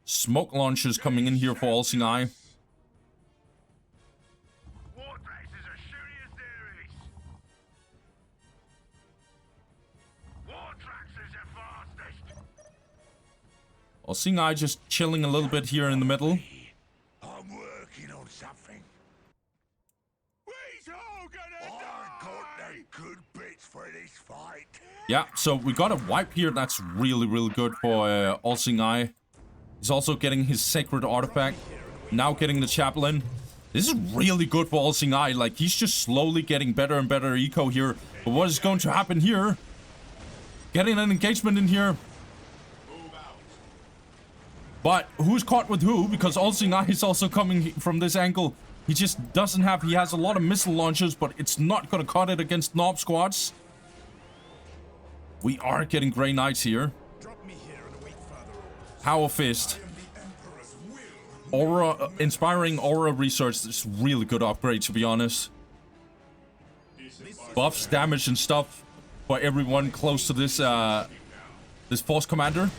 Smoke launchers coming in here for All-Seeing Eye. All-Seeing Eye just chilling a little bit here in the middle. I'm Yeah, so we got a wipe here. That's really, really good for All-Seeing Eye. He's also getting his Sacred Artifact. Now getting the Chaplain. This is really good for All-Seeing Eye. Like, he's just slowly getting better and better eco here. But what is going to happen here? Getting an engagement in here. But who's caught with who? Because All-Seeing Eye is also coming from this angle. He just doesn't have... He has a lot of missile launchers, but it's not going to cut it against Nob squads. We are getting Grey Knights here. Power Fist. Aura, Inspiring Aura Research. This is really good upgrade, to be honest. Buffs, damage, and stuff for everyone close to this this Force Commander.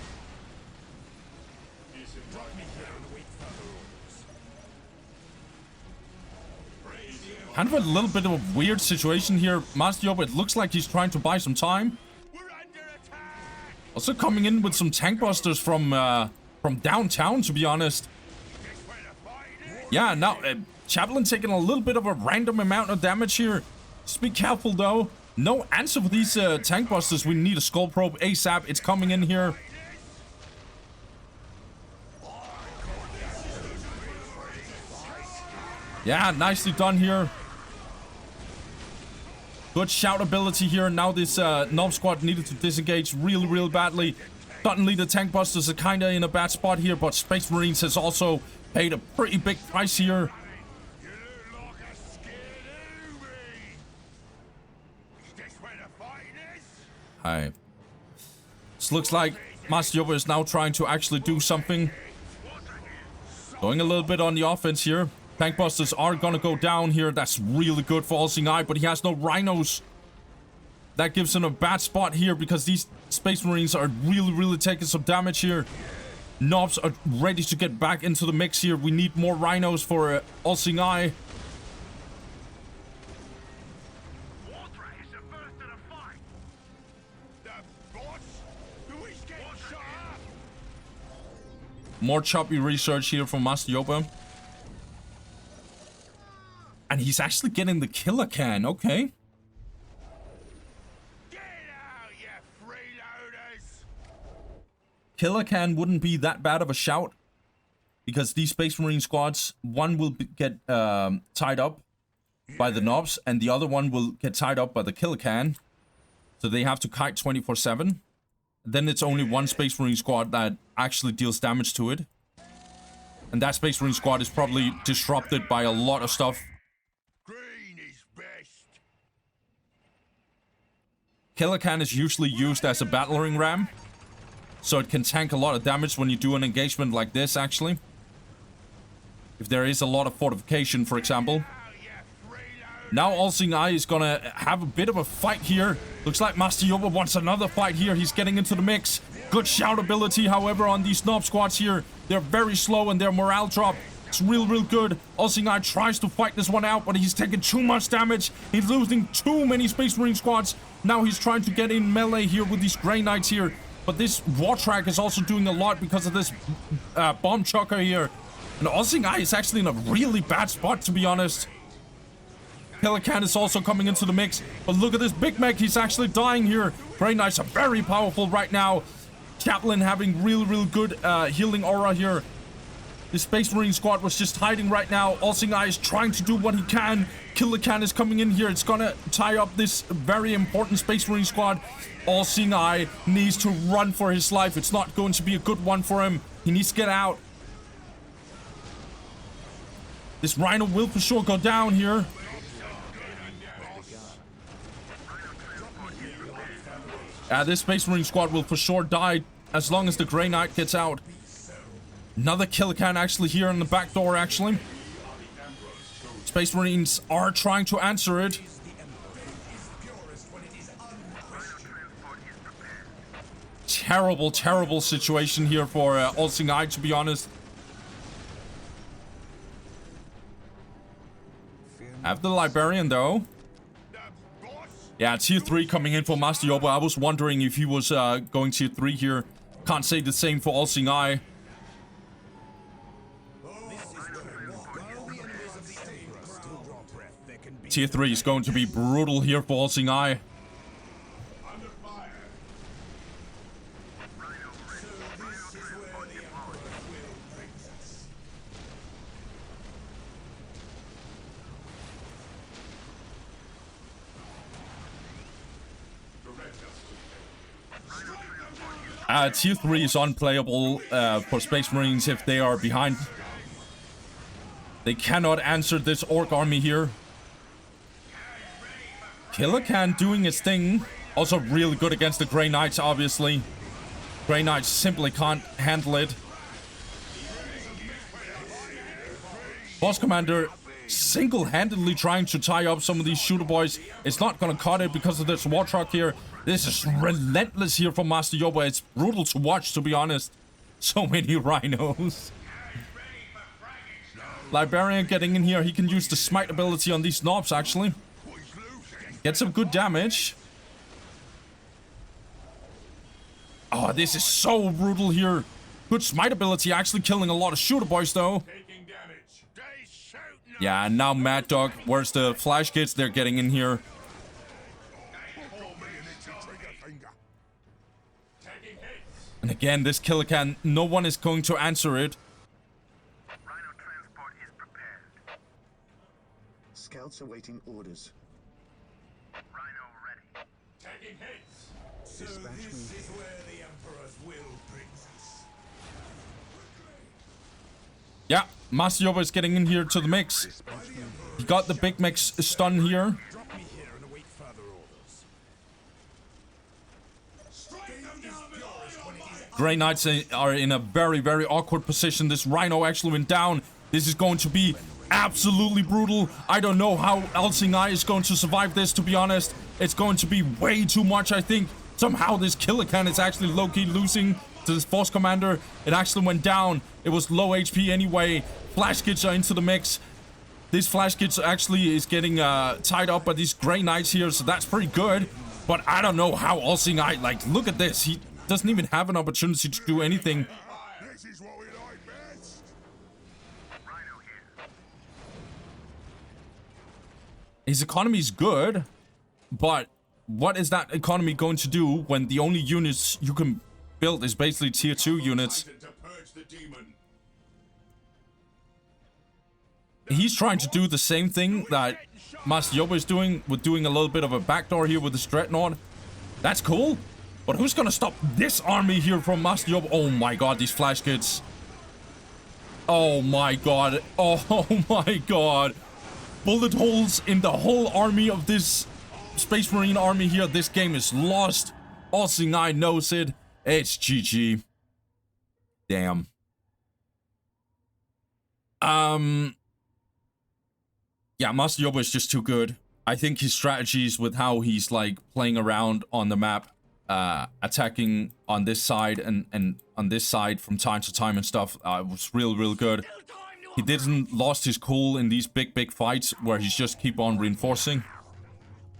Kind of a little bit of a weird situation here. Master Yoba, it looks like he's trying to buy some time. Also coming in with some tank busters from downtown, to be honest. Yeah, now Chaplain taking a little bit of a random amount of damage here. Just be careful though. No answer for these tank busters. We need a skull probe ASAP. It's coming in here. Yeah, nicely done here. Good shout ability here. Now this Nob squad needed to disengage really, really badly. Suddenly the tank busters are kind of in a bad spot here, but Space Marines has also paid a pretty big price here. Hi. This looks like Master Yoba is now trying to actually do something. Going a little bit on the offense here. Tank busters are gonna go down here. That's really good for All-Seeing Eye, but he has no rhinos. That gives him a bad spot here because these Space Marines are really, really taking some damage here. Nobs are ready to get back into the mix here. We need more rhinos for All-Seeing Eye. More choppy research here from Master Yoba. And he's actually getting the killer can, okay. Get out, you freeloaders! Killer can wouldn't be that bad of a shout. Because these Space Marine squads, one will get tied up by the Nobs, and the other one will get tied up by the killer can. So they have to kite 24/7. Then it's only one Space Marine squad that actually deals damage to it. And that Space Marine squad is probably disrupted by a lot of stuff. Green is best. Killer can is usually used as a battering ram. So it can tank a lot of damage when you do an engagement like this, actually. If there is a lot of fortification, for example. Now All-Seeing Eye is gonna have a bit of a fight here. Looks like Master Yoba wants another fight here. He's getting into the mix. Good shout ability, however, on these Nob squads here. They're very slow and their morale drop. It's real good. All-Seeing Eye tries to fight this one out, but he's taking too much damage. He's losing too many Space Marine squads. Now he's trying to get in melee here with these Grey Knights here. But this War Track is also doing a lot because of this bomb chucker here. And All-Seeing Eye is actually in a really bad spot, to be honest. Pelican is also coming into the mix. But look at this Big Mech. He's actually dying here. Grey Knights are very powerful right now. Chaplain having real good healing aura here. The Space Marine squad was just hiding right now. All-Seeing Eye is trying to do what he can. Killer Can is coming in here. It's gonna tie up this very important Space Marine squad. All-Seeing Eye needs to run for his life. It's not going to be a good one for him. He needs to get out. This Rhino will for sure go down here. This Space Marine squad will for sure die as long as the Grey Knight gets out. Another Killer Can actually here in the back door, actually. Space Marines are trying to answer it. Terrible situation here for All-Seeing Eye, to be honest. Have the Librarian, though. Yeah, tier 3 coming in for Master Yoba. I was wondering if he was going tier 3 here. Can't say the same for All-Seeing Eye. Tier 3 is going to be brutal here for All-Seeing Eye. Tier 3 is unplayable for Space Marines if they are behind. They cannot answer this Orc army here. Killican doing its thing. Also really good against the Grey Knights, obviously. Grey Knights simply can't handle it. Boss Commander single-handedly trying to tie up some of these shooter boys. It's not gonna cut it because of this war truck here. This is relentless here from Master Yoba. It's brutal to watch, to be honest. So many rhinos. Librarian getting in here. He can use the smite ability on these knobs, actually. Get some good damage. Oh, this is so brutal here. Good smite ability, actually killing a lot of shooter boys, though. Yeah, and now Mad Dog. Where's the flash kids? They're getting in here. And again, this Killican, no one is going to answer it. Rhino transport is prepared. Scouts awaiting orders. Rhino ready. Taking hits. So this is where the Emperor's will brings us. Yeah, Master Yoba is getting in here to the mix. He got the big mix stun here. Drop me here and await further orders. Grey Knights are in a very, very awkward position. This Rhino actually went down. This is going to be absolutely brutal. I don't know how Elsingai is going to survive this, to be honest. It's going to be way too much, I think. Somehow this Killican is actually low-key losing to this Force Commander. It actually went down. It was low HP anyway. Flash Kids are into the mix. This Flash Kids actually is getting tied up by these Grey Knights here, so that's pretty good. But I don't know how Elsingai, like, look at this. He doesn't even have an opportunity to do anything. This is what we like best. Rhino here. His economy is good, but what is that economy going to do when the only units you can build is basically tier 2 units? To purge the demon. He's trying to do the same thing that Master Yoba is doing, with doing a little bit of a backdoor here with the Dreadnought. That's cool. But who's gonna stop this army here from Master Yoba? Oh my god, these flash kids. Oh my god. Oh my god. Bullet holes in the whole army of this Space Marine army here. This game is lost. Elsingai knows it. It's GG. Damn. Yeah, Master Yoba is just too good. I think his strategies with how he's like playing around on the map, attacking on this side and on this side from time to time and stuff, was real good. He didn't lost his cool in these big fights where he's just keep on reinforcing.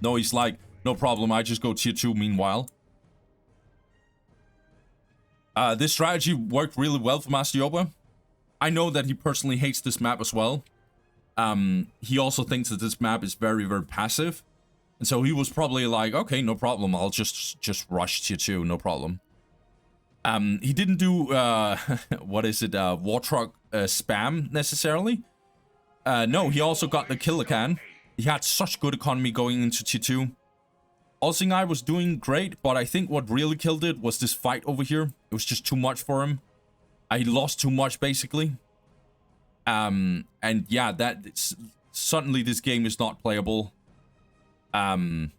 No, he's like, no problem, I just go tier 2 meanwhile. This strategy worked really well for Master Yoba. I know that he personally hates this map as well. He also thinks that this map is very passive. And so he was probably like, okay, no problem, I'll just rush tier 2, no problem. He didn't do, what is it, war truck spam necessarily. No, he also got the Killican. He had such good economy going into tier 2. Elsingai was doing great, but I think what really killed it was this fight over here. It was just too much for him. He lost too much, basically. And yeah, suddenly this game is not playable. So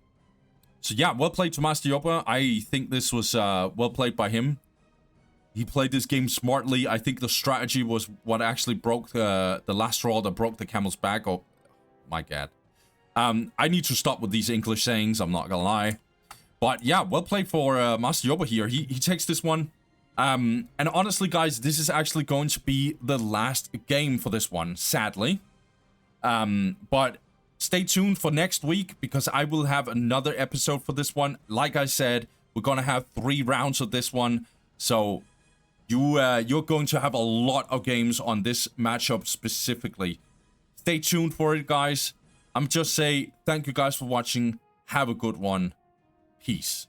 yeah, well played to Master Yoba. I think this was well played by him. He played this game smartly. I think the strategy was what actually broke the last straw that broke the camel's back. Oh my god. I need to stop with these English sayings, I'm not gonna lie. But yeah, well played for Master Yoba here. He takes this one. And honestly, guys, this is actually going to be the last game for this one, sadly. But stay tuned for next week, because I will have another episode for this one. Like I said, we're gonna have 3 rounds of this one. So you're going to have a lot of games on this matchup specifically. Stay tuned for it, guys. I'm just saying thank you guys for watching. Have a good one. Peace.